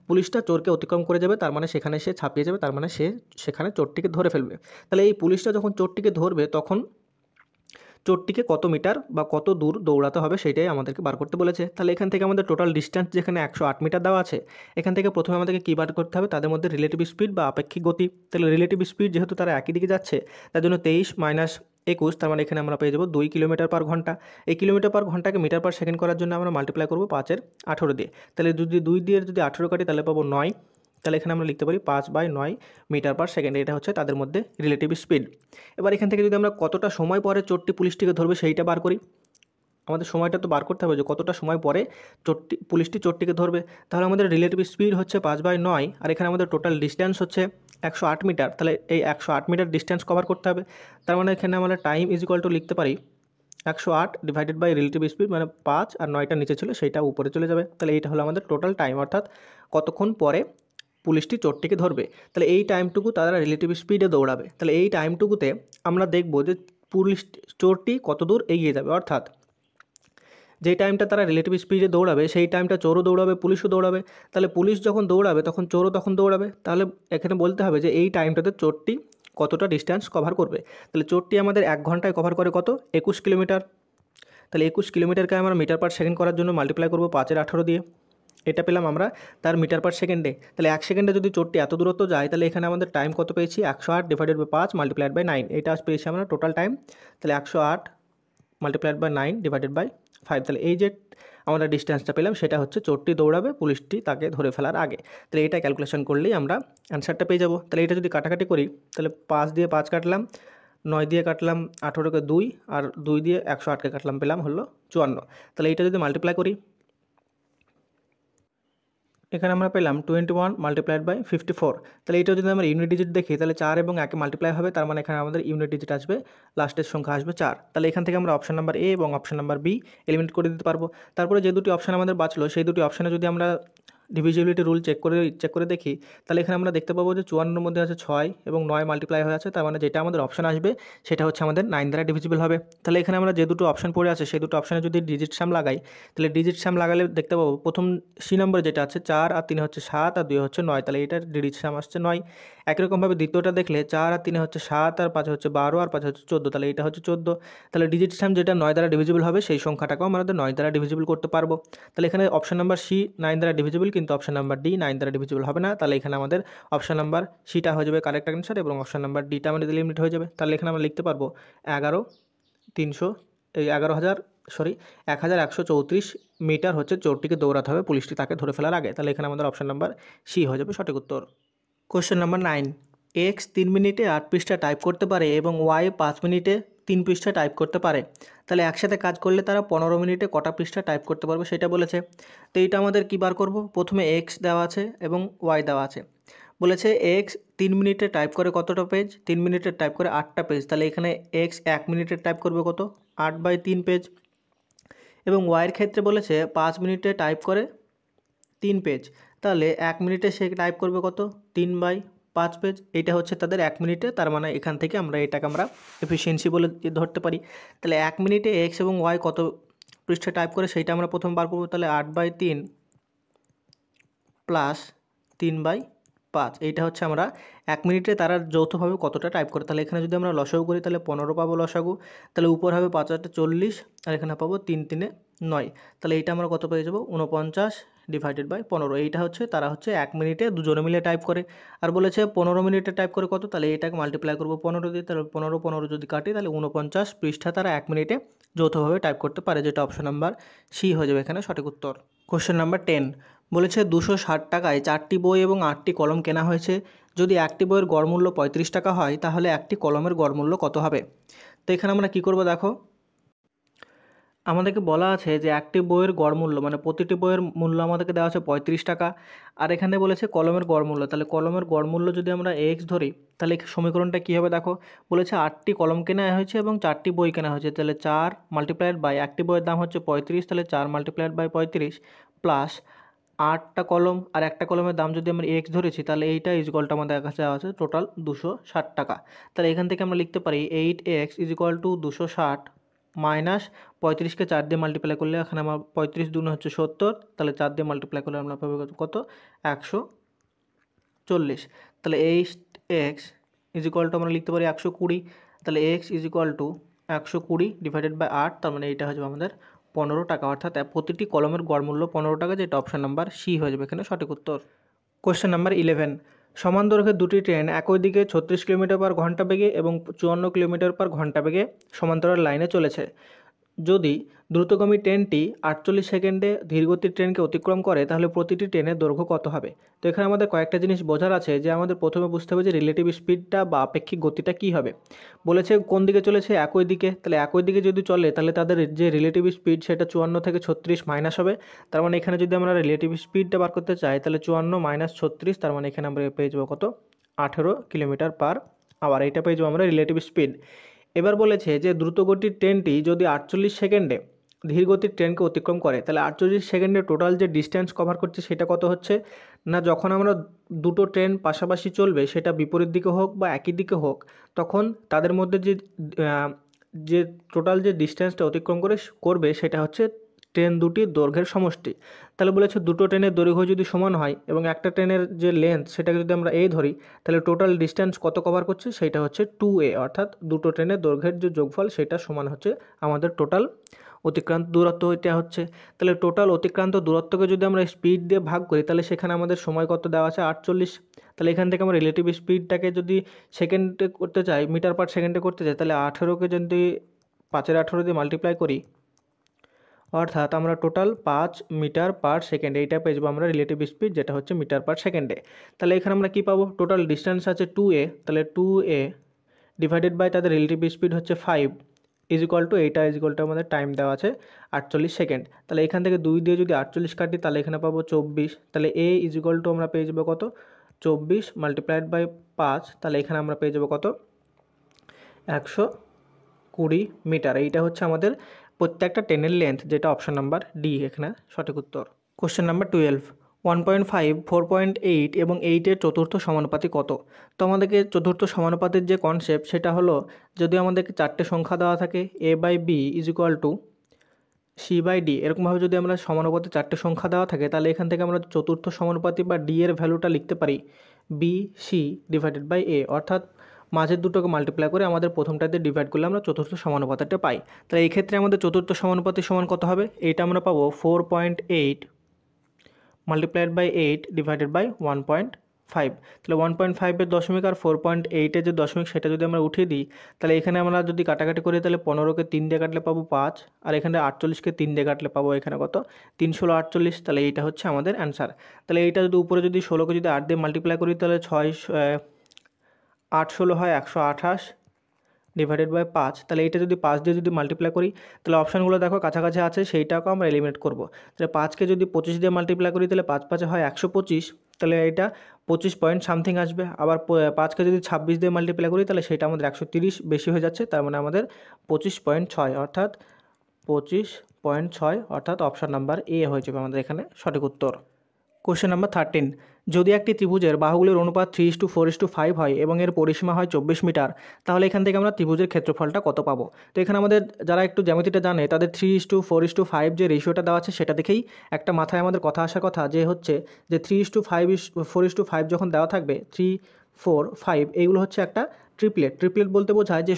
পুলিশটা চোরকে অতিক্রম করে যাবে, তার মানে সেখানে সে ছাপিয়ে যাবে, তার মানে সে সেখানে চোরটিকে ধরে ফেলবে। তাহলে এই পুলিশটা যখন চোরটিকে ধরবে তখন চোরটিকে কত মিটার বা কত দূর দৌড়াতে হবে সেটাই আমাদেরকে বার করতে বলেছে। তাহলে এখান থেকে আমাদের টোটাল ডিস্টেন্স যেখানে 108 মিটার দেওয়া আছে, এখান থেকে প্রথমে আমাদেরকে কী বার করতে হবে, তাদের মধ্যে রিলেটিভ স্পিড বা আপেক্ষিক গতি। তাহলে রিলেটিভ স্পিড যেহেতু তারা একই দিকে যাচ্ছে, তার জন্য 23 মাইনাস 21, তার মানে এখানে আমরা পেয়ে যাবো 2 কিলোমিটার/ঘন্টা। এই কিলোমিটার/ঘন্টাকে মিটার/সেকেন্ড করার জন্য আমরা মাল্টিপ্লাই করবো 5 × 18 দিয়ে। তাহলে যদি 2 দিয়ে যদি 18 কাটি তাহলে পাবো 9। তাহলে এখানে আমরা লিখতে পারি 5/9 মিটার/সেকেন্ড। এটা হচ্ছে তাদের মধ্যে রিলেটিভ স্পিড। এবার এখান থেকে যদি আমরা কতটা সময় পরে চোরটি পুলিশটিকে ধরবে সেইটা বার করি, আমাদের সময়টা তো বার করতে হবে যে কতটা সময় পরে পুলিশটি চোরটিকে ধরবে। তাহলে আমাদের রিলেটিভ স্পিড হচ্ছে 5/9 আর এখানে আমাদের টোটাল ডিস্টেন্স হচ্ছে 108 মিটার। তাহলে এই 108 মিটার ডিস্টেন্স কভার করতে হবে। তার মানে এখানে আমরা টাইম ইজিক্যাল টু লিখতে পারি 108 ডিভাইডেড বাই রিলেটিভ স্পিড, মানে 5 আর 9টা নিচে ছিল সেইটা উপরে চলে যাবে। তাহলে এইটা হলো আমাদের টোটাল টাইম, অর্থাৎ কতক্ষণ পরে পুলিশটি চোরটিকে ধরবে। তাহলে এই টাইমটুকু তারা রিলেটিভ স্পিডে দৌড়াবে। তাহলে এই টাইমটুকুতে আমরা দেখব যে চোরটি কত দূর এগিয়ে যাবে, অর্থাৎ যেই টাইমটা তারা রিলেটিভ স্পিডে দৌড়াবে সেই টাইমটা চোরও দৌড়াবে, পুলিশও দৌড়াবে। তাহলে পুলিশ যখন দৌড়াবে তখন চোরও তখন দৌড়াবে। তাহলে এখানে বলতে হবে যে এই টাইমটাতে চোরটি কতটা ডিস্টেন্স কভার করবে। তাহলে চোরটি আমাদের 1 ঘন্টায় কভার করে কত 21 কিলোমিটার। তাহলে 21 কিলোমিটারকে আমরা মিটার/সেকেন্ড করার জন্য মাল্টিপ্লাই করবো 5/18 দিয়ে। এটা পেলাম আমরা তার মিটার/সেকেন্ডে। তাহলে 1 সেকেন্ডে যদি চোরটি এত দূরত্ব যায় তাহলে এখানে আমাদের টাইম কত পেয়েছি 108 ডিভাইডেড বাই 5 মাল্টিপ্লাইড বাই 9, এটা পেয়েছি আমরা টোটাল টাইম। তাহলে 108 মাল্টিপ্লাইড বাই 9 ডিভাইডেড বাই 5। তাহলে এই যে আমরা ডিস্টেন্সটা পেলাম সেটা হচ্ছে চোরটি দৌড়াবে পুলিশটি তাকে ধরে ফেলার আগে। তাহলে এটা ক্যালকুলেশন করলেই আমরা অ্যান্সারটা পেয়ে যাবো। তাহলে এটা যদি কাটাকাটি করি তাহলে 5 দিয়ে 5 কাটলাম, 9 দিয়ে কাটলাম 18কে 2, আর 2 দিয়ে 108কে কাটলাম, পেলাম হলো 54। তাহলে এইটা যদি মাল্টিপ্লাই করি, এখানে আমরা পেলাম 21 মাল্টিপ্লাইড বাই 54। তাহলে এটা যদি আমরা ইউনিট ডিজিট দেখি তাহলে 4 এবং 1 মাল্টিপ্লাই হবে, তার মানে এখানে আমাদের ইউনিট ডিজিট আসবে, লাস্টের সংখ্যা আসবে 4। তাহলে এখান থেকে আমরা অপশন নাম্বার এ এবং অপশন নাম্বার বি এলিমিনেট করে দিতে পারবো। তারপরে যে দুটি অপশন আমাদের বাঁচলো সেই দুটি অপশানে যদি আমরা ডিভিজিবিলিটি রুল চেক করে দেখি তাহলে এখানে আমরা দেখতে পাবো যে 54 মধ্যে আছে 6 এবং 9 মাল্টিপ্লাই হয়ে আছে, তার মানে যেটা আমাদের অপশন আসবে সেটা হচ্ছে আমাদের 9 দ্বারা ডিভিজিবল হবে। তাহলে এখানে আমরা যে দুটো অপশন পড়ে আছে সেই দুটো অপশানে যদি ডিজিট সাম লাগাই তাহলে ডিজিট সাম লাগালে দেখতে পাবো প্রথম সি নম্বরে যেটা আছে 4 আর 3 হচ্ছে 7 আর 2 হচ্ছে 9, তাহলে এটার ডিজিট সাম আসছে 9। একই রকমভাবে দ্বিতীয়টা দেখলে 4 আর 3 হচ্ছে 7 আর 5 হচ্ছে 12 আর 5 হচ্ছে 14, তাহলে এটা হচ্ছে 14। তাহলে ডিজিট সাম যেটা 9 দ্বারা ডিভিজিবল হবে সেই সংখ্যাটাকেও আমরা 9 দ্বারা ডিভিজিবল করতে পারবো। তাহলে এখানে অপশন নাম্বার সি 9 দ্বারা ডিভিজিবল, কিন্তু অপশন নাম্বার ডি 9 দ্বারা ডিভিজিবল হবে না। তাহলে এখানে আমাদের অপশন নাম্বার সিটা হয়ে যাবে কারেক্ট অ্যান্সার এবং অপশন নাম্বার ডিটা আমাদের লিমিট হয়ে যাবে। তাহলে এখানে আমরা লিখতে পারবো 1134 মিটার হচ্ছে চোরটিকে দৌড়াতে হবে, পুলিশটি তাকে ধরে ফেলার আগে। তাহলে এখানে আমাদের অপশন নাম্বার সি হয়ে যাবে সঠিক উত্তর। কোশ্চেন নাম্বার 9, এক্স 3 মিনিটে 8 পৃষ্ঠা টাইপ করতে পারে এবং ওয়াই 5 মিনিটে 3 পৃষ্ঠা টাইপ করতে পারে। তাহলে একসাথে কাজ করলে তারা 15 মিনিটে কটা পৃষ্ঠা টাইপ করতে পারবে সেটা বলেছে। তো এইটা আমাদের কী বার করব, প্রথমে এক্স দেওয়া আছে এবং ওয়াই দেওয়া আছে। বলেছে এক্স 3 মিনিটে টাইপ করে কতটা পেজ, 3 মিনিটে টাইপ করে 8টা পেজ। তাহলে এখানে এক্স 1 মিনিটে টাইপ করবে কত, 8/3 পেজ। এবং ওয়াইয়ের ক্ষেত্রে বলেছে 5 মিনিটে টাইপ করে 3 পেজ, তাহলে 1 মিনিটে সে টাইপ করবে কত, 3/5 পেজ। এটা হচ্ছে তাদের 1 মিনিটে, তার মানে এখান থেকে আমরা এটাকে আমরা এফিসিয়েন্সি বলে ধরতে পারি। তাহলে 1 মিনিটে এক্স এবং ওয়াই কত পৃষ্ঠা টাইপ করে সেইটা আমরা প্রথম বার করবো। তাহলে 8/3 প্লাস 3/5, এইটা হচ্ছে আমরা 1 মিনিটে তারা যৌথভাবে কতটা টাইপ করে। তাহলে এখানে যদি আমরা লসাগু করি তাহলে 15 পাবো লসাগু, তাহলে উপর হবে 5 × 8 = 40 আর এখানে পাবো 3 × 3 = 9। তাহলে এইটা আমরা কত পেয়ে যাবো, 49/15। এইটা হচ্ছে তারা হচ্ছে 1 মিনিটে দুজনে মিলে টাইপ করে। আর বলেছে 15 মিনিটে টাইপ করে কত, তাহলে এটাকে মাল্টিপ্লাই করবো 15 দিয়ে, তাহলে 15 যদি কাটি তাহলে 49 পৃষ্ঠা তারা 1 মিনিটে যৌথভাবে টাইপ করতে পারে, যেটা অপশন নাম্বার সি হয়ে যাবে এখানে সঠিক উত্তর। কোশ্চেন নাম্বার 10, বলেছে 260 টাকায় 4টি বই এবং 8টি কলম কেনা হয়েছে। যদি একটি বইয়ের গড় মূল্য 35 টাকা হয় তাহলে একটি কলমের গড় মূল্য কত হবে। তো এখানে আমরা কি করব, দেখো আমাদেরকে বলা আছে যে একটি বইয়ের গড় মূল্য মানে প্রতিটি বইয়ের মূল্য আমাদেরকে দেওয়া আছে 35 টাকা, আর এখানে বলেছে কলমের গড় মূল্য। তাহলে কলমের গড় মূল্য যদি আমরা এক্স ধরি তাহলে সমীকরণটা কী হবে, দেখো বলেছে 8টি কলম কেনা হয়েছে এবং 4টি বই কেনা হয়েছে। তাহলে 4 মাল্টিপ্লাইড বাই একটি বইয়ের দাম হচ্ছে 35, তাহলে 4 মাল্টিপ্লাইড বাই 35 প্লাস 8টা কলম আর একটা কলমের দাম যদি আমরা এক্স ধরেছি তাহলে এইটা ইজগলটা আমাদের কাছে আছে টোটাল 260 টাকা। তাহলে এখান থেকে আমরা লিখতে পারি 8x = 260 মাইনাস 35কে 4 দিয়ে মাল্টিপ্লাই করলে এখানে আমার 35 দুগুণ হচ্ছে 70, তাহলে 4 দিয়ে মাল্টিপ্লাই করলে আমরা পাবো কত, 140। তাহলে 8x = আমরা লিখতে পারি 120। তাহলে x = 120 ডিভাইডেড বাই 8, তার মানে এইটা হয়ে যাবে আমাদের 15 টাকা, অর্থাৎ প্রতিটি কলমের গড় মূল্য 15 টাকা, যেটা অপশন নাম্বার সি হয়ে যাবে এখানে সঠিক উত্তর। কোশ্চেন নাম্বার 11, সমান দৈর্ঘ্যের দুটি ট্রেন একই দিকে 36 কিলোমিটার/ঘন্টা বেগে এবং 54 কিলোমিটার/ঘন্টা বেগে সমান্তরাল লাইনে চলেছে। যদি দ্রুতগামী ট্রেনটি 48 সেকেন্ডে ধীরগতির ট্রেনকে অতিক্রম করে তাহলে প্রতিটি ট্রেনের দৈর্ঘ্য কত হবে। তো এখানে আমাদের কয়েকটা জিনিস বোঝার আছে, যে আমাদের প্রথমে বুঝতে হবে যে রিলেটিভ স্পিডটা বা আপেক্ষিক গতিটা কী হবে। বলেছে কোন দিকে চলেছে, একই দিকে, তাহলে একই দিকে যদি চলে তাহলে তাদের যে রিলেটিভ স্পিড সেটা 54 থেকে 36 মাইনাস হবে। তার মানে এখানে যদি আমরা রিলেটিভ স্পিডটা বার করতে চাই তাহলে 54 মাইনাস 36, তার মানে এখানে আমরা পেয়ে যাবো কত, 18 কিলোমিটার/আওয়ার। এইটা পেয়ে যাবো আমরা রিলেটিভ স্পিড। এবার বলেছে যে দ্রুতগতির ট্রেনটি যদি 48 সেকেন্ডে ধীরগতির ট্রেনকে অতিক্রম করে তাহলে 48 সেকেন্ডে টোটাল যে ডিস্টেন্স কভার করছে সেটা কত হচ্ছে না, যখন আমরা দুটো ট্রেন পাশাপাশি চলবে সেটা বিপরীত দিকে হোক বা একই দিকে হোক তখন তাদের মধ্যে যে টোটাল যে ডিস্টেন্সটা অতিক্রম করবে সেটা হচ্ছে ট্রেন দুটির দৈর্ঘ্যের সমষ্টি। তাহলে বলেছে দুটো ট্রেনের দৈর্ঘ্য যদি সমান হয় এবং একটা ট্রেনের যে লেন্থ সেটাকে যদি আমরা ধরি তাহলে টোটাল ডিস্টেন্স কত কভার করছে সেটা হচ্ছে 2a, অর্থাৎ দুটো ট্রেনের দৈর্ঘ্যের যে যোগফল সেটা সমান হচ্ছে আমাদের টোটাল অতিক্রান্ত দূরত্ব, এটা হচ্ছে। তাহলে টোটাল অতিক্রান্ত দূরত্বকে যদি আমরা স্পিড দিয়ে ভাগ করি তাহলে সেখানে আমাদের সময় কত দেওয়া আছে, 48। তাহলে এখান থেকে আমরা রিলেটিভ স্পিডটাকে যদি সেকেন্ডে করতে চাই, মিটার/সেকেন্ডে করতে চাই, তাহলে 18কে যদি 5/18 দিয়ে মাল্টিপ্লাই করি, অর্থাৎ আমরা টোটাল 5 মিটার/সেকেন্ড এইটা পেয়ে যাবো আমরা রিলেটিভ স্পিড, যেটা হচ্ছে মিটার/সেকেন্ডে। তাহলে এখানে আমরা কি পাবো, টোটাল ডিস্টেন্স আছে 2a, তাহলে 2a ডিভাইডেড বাই তাদের রিলেটিভ স্পিড হচ্ছে 5, এইটা আমাদের টাইম দেওয়া আছে 48 সেকেন্ড। তাহলে এখান থেকে 2 দিয়ে যদি 48 কাটি তাহলে এখানে পাবো 24। তাহলে এ আমরা পেয়ে যাবো কত, 24 মাল্টিপ্লাইড বাই 5, তাহলে এখানে আমরা পেয়ে যাবো কত, 120 মিটার। এইটা হচ্ছে আমাদের প্রত্যেকটা ট্রেনের লেন্থ, যেটা অপশন নাম্বার ডি এখানে সঠিক উত্তর। কোশ্চেন নাম্বার 12, 1.5, 4.8 এবং 8-এর চতুর্থ সমানুপাতি কত? তো আমাদেরকে চতুর্থ সমানুপাতির যে কনসেপ্ট সেটা হলো, যদি আমাদেরকে 4টে সংখ্যা দেওয়া থাকে a by B is equal to C by D, এরকমভাবে যদি আমরা সমানুপাতি 4টে সংখ্যা দেওয়া থাকে তাহলে এখান থেকে আমরা চতুর্থ সমানুপাতি বা ডি এর ভ্যালুটা লিখতে পারি বি সি ডিভাইডেড বাই এ, অর্থাৎ মাঝের দুটোকে মাল্টিপ্লাই করে আমাদের প্রথমটাতে ডিভাইড করলে আমরা চতুর্থ সমানুপাতিটা পাই। তাহলে এই ক্ষেত্রে আমাদের চতুর্থ সমানুপাতি সমান কত হবে, এইটা আমরা পাবো 4.8 মাল্টিপ্লাইড বাই 8 ডিভাইডেড বাই 1.5। তাহলে 1.5-এর দশমিক আর 4.8-এর যে দশমিক সেটা যদি আমরা উঠিয়ে দিই তাহলে এখানে আমরা যদি কাটাকাটি করি তাহলে 15কে 3 দিয়ে কাটলে পাবো 5, আর এখানে 48কে 3 দিয়ে কাটলে পাবো এখানে কত, 3 ষোলো 48। তাহলে এইটা হচ্ছে আমাদের অ্যান্সার। তাহলে এইটা যদি উপরে যদি 16কে যদি 8 দিয়ে মাল্টিপ্লাই করি তাহলে 8 16 হয় 128 ডিভাইডেড বাই 5। তাহলে এইটা যদি 5 দিয়ে যদি মাল্টিপ্লাই করি তাহলে অপশানগুলো দেখো কাছাকাছি আছে, সেইটাকেও আমরা এলিমিনেট করব। তাহলে 5কে যদি 25 দিয়ে মাল্টিপ্লাই করি তাহলে 5 5 হয় 125, তাহলে এটা 25 পয়েন্ট সামথিং আসবে। আবার 5কে যদি 26 দিয়ে মাল্টিপ্লাই করি তাহলে সেটা আমাদের 130 বেশি হয়ে যাচ্ছে, তার মানে আমাদের 25.6 অর্থাৎ 25.6 অর্থাৎ অপশান নাম্বার এ হয়ে যাবে আমাদের এখানে সঠিক উত্তর। কোশ্চেন নাম্বার 13, যদি একটি ত্রিভুজের বাহুগুলির অনুপাত 3:4:5 হয় এবং এর পরিসীমা হয় 24 মিটার, তাহলে এখান থেকে আমরা ত্রিভুজের ক্ষেত্রফলটা কত পাবো? তো এখানে আমাদের যারা একটু জ্যামিতিটা জানে তাদের 3:4:5 যে রেশিওটা দেওয়া আছে সেটা দেখেই একটা মাথায় আমাদের কথা আসার কথা, যে হচ্ছে যে 3:4:5 যখন দেওয়া থাকবে 3 4 5 এইগুলো হচ্ছে একটা ট্রিপলেট বলতে বোঝায় যে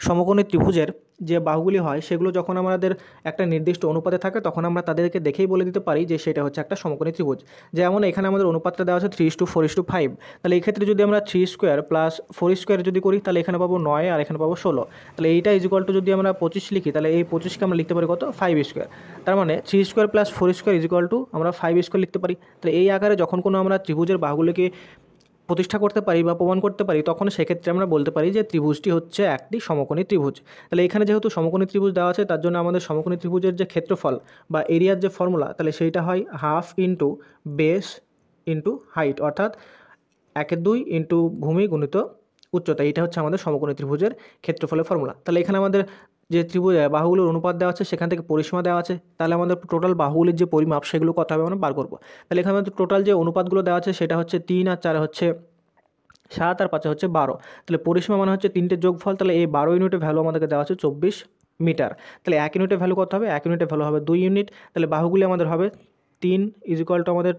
সমকোণী ত্রিভুজের যে বাহুগুলি হয় সেগুলো যখন আমাদের একটা নির্দিষ্ট অনুপাতে থাকে তখন আমরা তাদেরকে দেখেই বলে দিতে পারি যে সেটা হচ্ছে একটা সমকোণী ত্রিভুজ। যেমন এখানে আমাদের অনুপাতটা দেওয়া আছে 3:4:5, তাহলে এই ক্ষেত্রে যদি আমরা 3 স্কোয়ার প্লাস 4 স্কোয়ার যদি করি তাহলে এখানে পাবো 9 আর এখানে পাবো 16। তাহলে এইটা ইকুয়াল টু যদি আমরা 25 লিখি তাহলে এই 25কে আমরা লিখতে পারি কত, 5 স্কোয়ার। তার মানে 3 square plus 4 square equal to আমরা 5 স্কোয়ার লিখতে পারি। তাহলে এই আকারে যখন কোনো আমরা ত্রিভুজের বাহুগুলিকে প্রতিষ্ঠা করতে পারি বা প্রমাণ করতে পারি তখন সেক্ষেত্রে আমরা বলতে পারি যে ত্রিভুজটি হচ্ছে একটি সমকোণী ত্রিভুজ। তাহলে এখানে যেহেতু সমকোণী ত্রিভুজ দেওয়া আছে তার জন্য আমাদের সমকোণী ত্রিভুজের যে ক্ষেত্রফল বা এরিয়ার যে ফর্মুলা তাহলে সেইটা হয় half into base into height, অর্থাৎ 1/2 ইন্টু ভূমি গুণিত উচ্চতা। এইটা হচ্ছে আমাদের সমকোণী ত্রিভুজের ক্ষেত্রফলের ফর্মুলা। তাহলে এখানে আমাদের যে ত্রিভুজ বাহুগুলোর অনুপাত দেওয়া আছে সেখান থেকে পরিসীমা দেওয়া আছে, তাহলে আমাদের টোটাল বাহুগুলির যে পরিমাপ সেগুলো কত হবে আমরা বার করবো। তাহলে এখানে আমাদের টোটাল যে অনুপাতগুলো দেওয়া আছে সেটা হচ্ছে 3 আর 4 হচ্ছে 7 আর 5 হচ্ছে 12। তাহলে পরিসীমা মানে হচ্ছে 3টের যোগফল। তাহলে এই 12 ইউনিটের ভ্যালু আমাদেরকে দেওয়া আছে 24 মিটার। তাহলে 1 ইউনিটের ভ্যালু কত হবে, 1 ইউনিটের ভ্যালু হবে 2 ইউনিট। তাহলে বাহুগুলি আমাদের হবে 3 ইকুয়াল টু আমাদের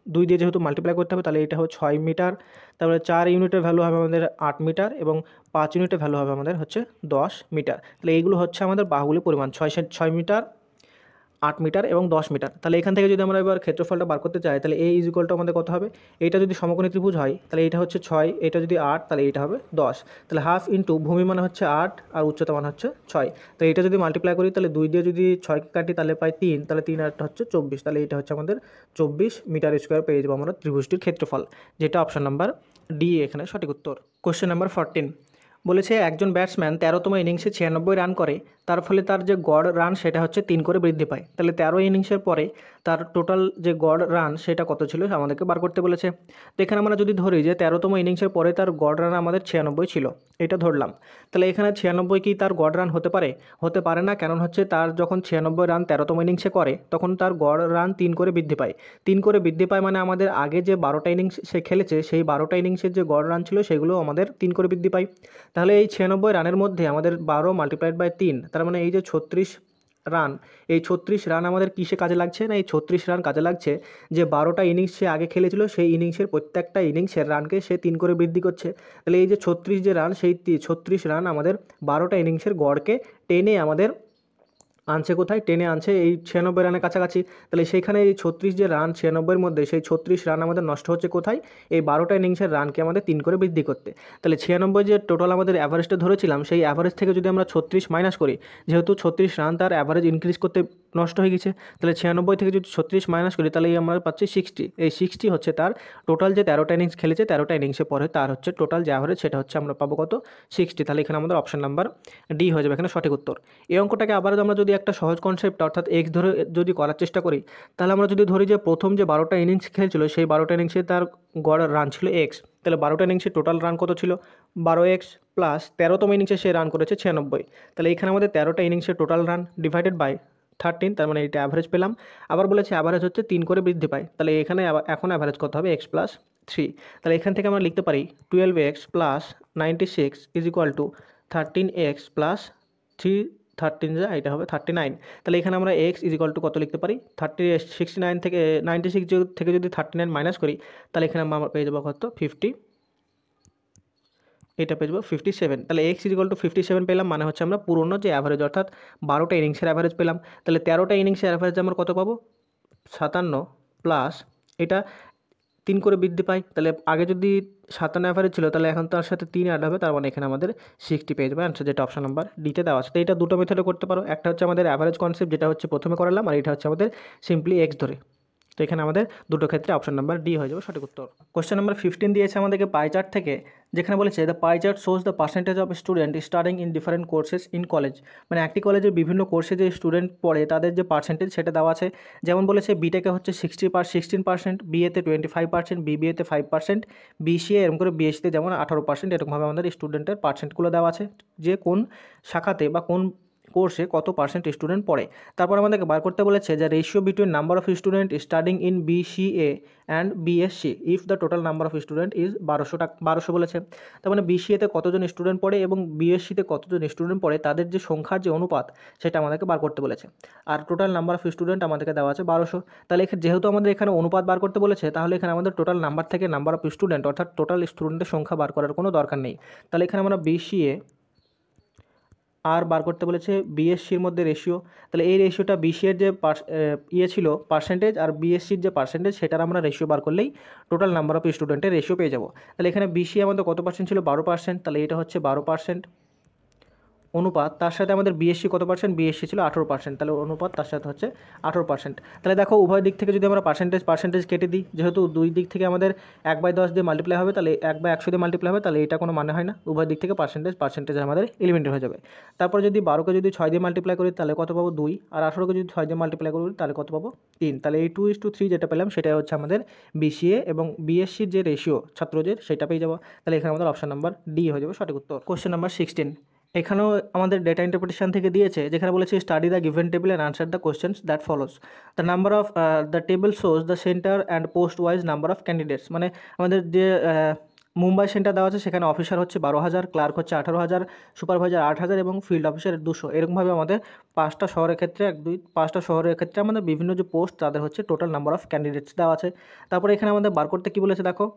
2 দিয়ে যেহেতু মাল্টিপ্লাই করতে হবে তাহলে এটা হচ্ছে 6 মিটার। তারপরে 4 ইউনিটের ভ্যালু হবে আমাদের 8 মিটার এবং 5 ইউনিটের ভ্যালু হবে আমাদের হচ্ছে 10 মিটার। তাহলে এইগুলো হচ্ছে আমাদের বাহুগুলির পরিমাণ 6 মিটার, 8 মিটার এবং 10 মিটার। তাহলে এখান থেকে যদি আমরা এবার ক্ষেত্রফলটা বার করতে চাই তাহলে এই ইকুয়ালটা আমাদের কত হবে, এইটা যদি সমকোণী ত্রিভুজ হয় তাহলে এইটা হচ্ছে 6, এটা যদি 8 তাহলে এইটা হবে 10। তাহলে হাফ ইন্টু ভূমি মানে হচ্ছে 8 আর উচ্চতা মানে হচ্ছে 6। তো এটা যদি মাল্টিপ্লাই করি তাহলে 2 দিয়ে যদি 6কে কাটি তাহলে পাই 3, তাহলে 3 আর হচ্ছে 24। তাহলে এটা হচ্ছে আমাদের 24 মিটার স্কোয়ার পেয়ে যাবো আমরা ত্রিভুজটির ক্ষেত্রফল, যেটা অপশন নাম্বার ডি এখানে সঠিক উত্তর। কোশ্চেন নাম্বার 14 বলেছে একজন ব্যাটসম্যান 13তম ইনিংসে 96 রান করে, তার ফলে তার যে গড় রান সেটা হচ্ছে 3 করে বৃদ্ধি পায়। তাহলে 13 ইনিংসের পরে তার টোটাল যে গড় রান সেটা কত ছিল আমাদেরকে বার করতে বলেছে। তো এখানে আমরা যদি ধরি যে 13তম ইনিংসের পরে তার গড় রান আমাদের 96 ছিল, এটা ধরলাম। তাহলে এখানে 96 কি তার গড় রান হতে পারে? হতে পারে না, কারণ হচ্ছে তার যখন 96 রান 13তম ইনিংসে করে তখন তার গড় রান 3 করে বৃদ্ধি পায়। 3 করে বৃদ্ধি পায় মানে আমাদের আগে যে 12টা ইনিংস সে খেলেছে সেই 12টা ইনিংসের যে গড় রান ছিল সেগুলো আমাদের 3 করে বৃদ্ধি পায়। তাহলে এই 96 রানের মধ্যে আমাদের 12 মাল্টিপ্লাইড বাই 3, তার মানে এই যে 36 রান, এই 36 রান আমাদের কিসে কাজে লাগছে না, এই 36 রান কাজে লাগছে যে 12টা ইনিংস সে আগে খেলেছিল সেই ইনিংসের প্রত্যেকটা ইনিংসের রানকে সে 3 করে বৃদ্ধি করছে। তাহলে এই যে 36 যে রান সেই 36 রান আমাদের 12টা ইনিংসের গড়কে টেনে আমাদের আনছে কোথায়, টেনে আনছে এই 96 রানের কাছাকাছি। তাহলে সেইখানে এই 36 যে রান 96-এর মধ্যে সেই 36 রান আমাদের নষ্ট হচ্ছে কোথায়, এই 12টা ইনিংসের রানকে আমাদের 3 করে বৃদ্ধি করতে। তাহলে 96 যে টোটাল আমাদের অ্যাভারেজটা ধরেছিলাম সেই অ্যাভারেজ থেকে যদি আমরা 36 মাইনাস করি, যেহেতু 36 রান তার অ্যাভারেজ ইনক্রিজ করতে নষ্ট হয়ে গেছে। তাহলে 96 থেকে যদি 36 মাইনাস করি তাহলে আমরা পাচ্ছি 60। এই 60 হচ্ছে তার টোটাল যে 13টা ইনিংস খেলেছে, 13টা ইনিংসের পরে তার হচ্ছে টোটাল যে অ্যাভারেজ সেটা হচ্ছে আমরা পাবো কত, 60। তাহলে এখানে আমাদের অপশন নাম্বার ডি হয়ে যাবে এখানে সঠিক উত্তর। এই অঙ্কটাকে আবার আমরা যদি একটা সহজ কনসেপ্ট অর্থাৎ এক্স ধরে যদি করার চেষ্টা করি, তাহলে আমরা যদি ধরি যে প্রথম যে 12টা ইনিংস খেলেছিল সেই 12টা ইনিংসে তার গড় রান ছিল এক্স, তাহলে 12টা ইনিংসে টোটাল রান কত ছিল 12x প্লাস 13তম ইনিংসে সে রান করেছে 96। তাহলে এখানে আমাদের 13টা ইনিংসের টোটাল রান ডিভাইডেড বাই 13, তার মানে এটা অ্যাভারেজ পেলাম। আবার বলেছে অ্যাভারেজ হচ্ছে 3 করে বৃদ্ধি পায়, তাহলে এখানে এখন অ্যাভারেজ কত হবে x প্লাস 3। তাহলে এখান থেকে আমরা লিখতে পারি 12x plus 96 is equal two 13x plus 3, 13 যা এটা হবে 39। তাহলে এখানে আমরা x ইজ ইকুয়াল টু কত লিখতে পারি 69 থেকে 96 থেকে যদি 39 মাইনাস করি তাহলে এখানে আমরা পেয়ে যাবো কত 50, এটা পেয়ে যাবো 57। তাহলে x ইজ ইকুয়াল টু 57 পেলাম, মানে হচ্ছে আমরা পুরনো যে অ্যাভারেজ অর্থাৎ 12টা ইনিংসের অ্যাভারেজ পেলাম। তাহলে 13টা ইনিংসের অ্যাভারেজ আমরা কত পাবো 57 প্লাস এটা 3 করে বৃদ্ধি পায়, তাহলে আগে যদি 57 অ্যাভারেজ ছিল তাহলে এখন তার সাথে 3 অ্যাড হবে, তার মানে এখানে আমাদের 60 পেয়ে যাবে অ্যান্সার, যেটা অপশন নাম্বার ডিতে দেওয়া আছে। তো এটা দুটো মেথডে করতে পারো, একটা হচ্ছে আমাদের অ্যাভারেজ কনসেপ্ট যেটা হচ্ছে প্রথমে করালাম, আর এটা হচ্ছে আমাদের সিম্পলি এক্স ধরে। তো এখানে আমাদের দুটো ক্ষেত্রে অপশন নাম্বার ডি হয়ে যাবে সঠিক উত্তর। কোশ্চেন নাম্বার 15 দিয়েছে আমাদেরকে পাই চার্ট থেকে, যেখানে বলেছে the pie chart shows the percentage of student studying in different courses in college. মানে একটি কলেজের বিভিন্ন কোর্সে যে স্টুডেন্ট পড়ে তাদের যে পার্সেন্টেজ সেটা দেওয়া আছে। যেমন বলেছে বিটেকে হচ্ছে 16%, বিএতে 25%, বিবিএতে 5%, বিসিএ এরকম করে বিএসসিতে যেমন 18%, এরকমভাবে আমাদের স্টুডেন্টের পার্সেন্টগুলো দেওয়া আছে যে কোন শাখাতে বা কোন কোর্সে কত পার্সেন্ট স্টুডেন্ট পড়ে। তারপর আমাদেরকে বার করতে বলেছে যে ratio between number of student studying in BCA and BSc if the total number of student is 1200 বলেছে। তার মানে বিসিএতে কতজন স্টুডেন্ট পড়ে এবং বিএসসিতে কতজন স্টুডেন্ট পড়ে তাদের যে সংখ্যার যে অনুপাত সেটা আমাদেরকে বার করতে বলেছে। আর টোটাল নাম্বার অফ স্টুডেন্ট আমাদেরকে দেওয়া আছে 1200। তাহলে যেহেতু আমাদের এখানে অনুপাত বার করতে বলেছে তাহলে এখানে আমাদের টোটাল নাম্বার থেকে নাম্বার অফ স্টুডেন্ট অর্থাৎ টোটাল স্টুডেন্টের সংখ্যা বার করার কোনো দরকার নেই। তাহলে এখানে আমরা বিসিএ আর বার করতে বলেছে বিএসসির মধ্যে রেশিও, তাহলে এই রেশিওটা বিসিএর যে ছিল পার্সেন্টেজ আর বিএসসির যে পার্সেন্টেজ সেটার আমরা রেশিও বার করলেই টোটাল নাম্বার অফ স্টুডেন্টের রেশিও পেয়ে যাবো। তাহলে এখানে বিসি আমাদের কত পার্সেন্ট ছিল 12%, তাহলে এটা হচ্ছে 12% অনুপাত, তার সাথে আমাদের বিএসসি কত পার্সেন্ট, বিএসসি ছিল 18%, তাহলে অনুপাত তার সাথে হচ্ছে 18%। তাহলে দেখো উভয় দিক থেকে যদি আমরা পার্সেন্টেজ কেটে দিই, যেহেতু দুই দিক থেকে আমাদের 1/10 দিয়ে মাল্টিপ্লাই হবে, তাহলে 1/100 দিয়ে মাল্টিপ্লাই হবে, তাহলে এটা কোনো মানে হয় না, উভয় দিক থেকে পার্সেন্টেজ আমাদের এলিমেন্টেড হয়ে যাবে। তারপর যদি 12কে যদি 6 দিয়ে মাল্টিপ্লাই করি তাহলে কত পাবো 2, আর 18কে যদি 6 দিয়ে মাল্টিপ্লাই করি তাহলে কত পাবো 3। তাহলে এই 2:3 যেটা পেলাম সেটাই হচ্ছে আমাদের বিসিএ এবং বিএসসির যে রেশিও ছাত্রদের সেটা পেয়ে যাবো। তাহলে এখানে আমাদের অপশন নাম্বার ডি হয়ে যাবে সঠিক উত্তর। কোশ্চেন নাম্বার 16 এখানেও আমাদের ডেটা ইন্টারপ্রিটেশন থেকে দিয়েছে, যেখানে বলেছে study the given table and answer the questions that follows. The number of the table shows the centre and post wise number of candidates. মানে আমাদের যে মুম্বাই সেন্টার দেওয়া আছে সেখানে অফিসার হচ্ছে 12,000, ক্লার্ক হচ্ছে 18,000, সুপারভাইজার 8,000 এবং ফিল্ড অফিসার 200। এরকমভাবে আমাদের 5টা শহরের ক্ষেত্রে আমাদের বিভিন্ন যে পোস্ট তাদের হচ্ছে টোটাল নাম্বার অফ ক্যান্ডিডেটস দেওয়া আছে। তারপরে এখানে আমাদের বার করতে কী বলেছে দেখো,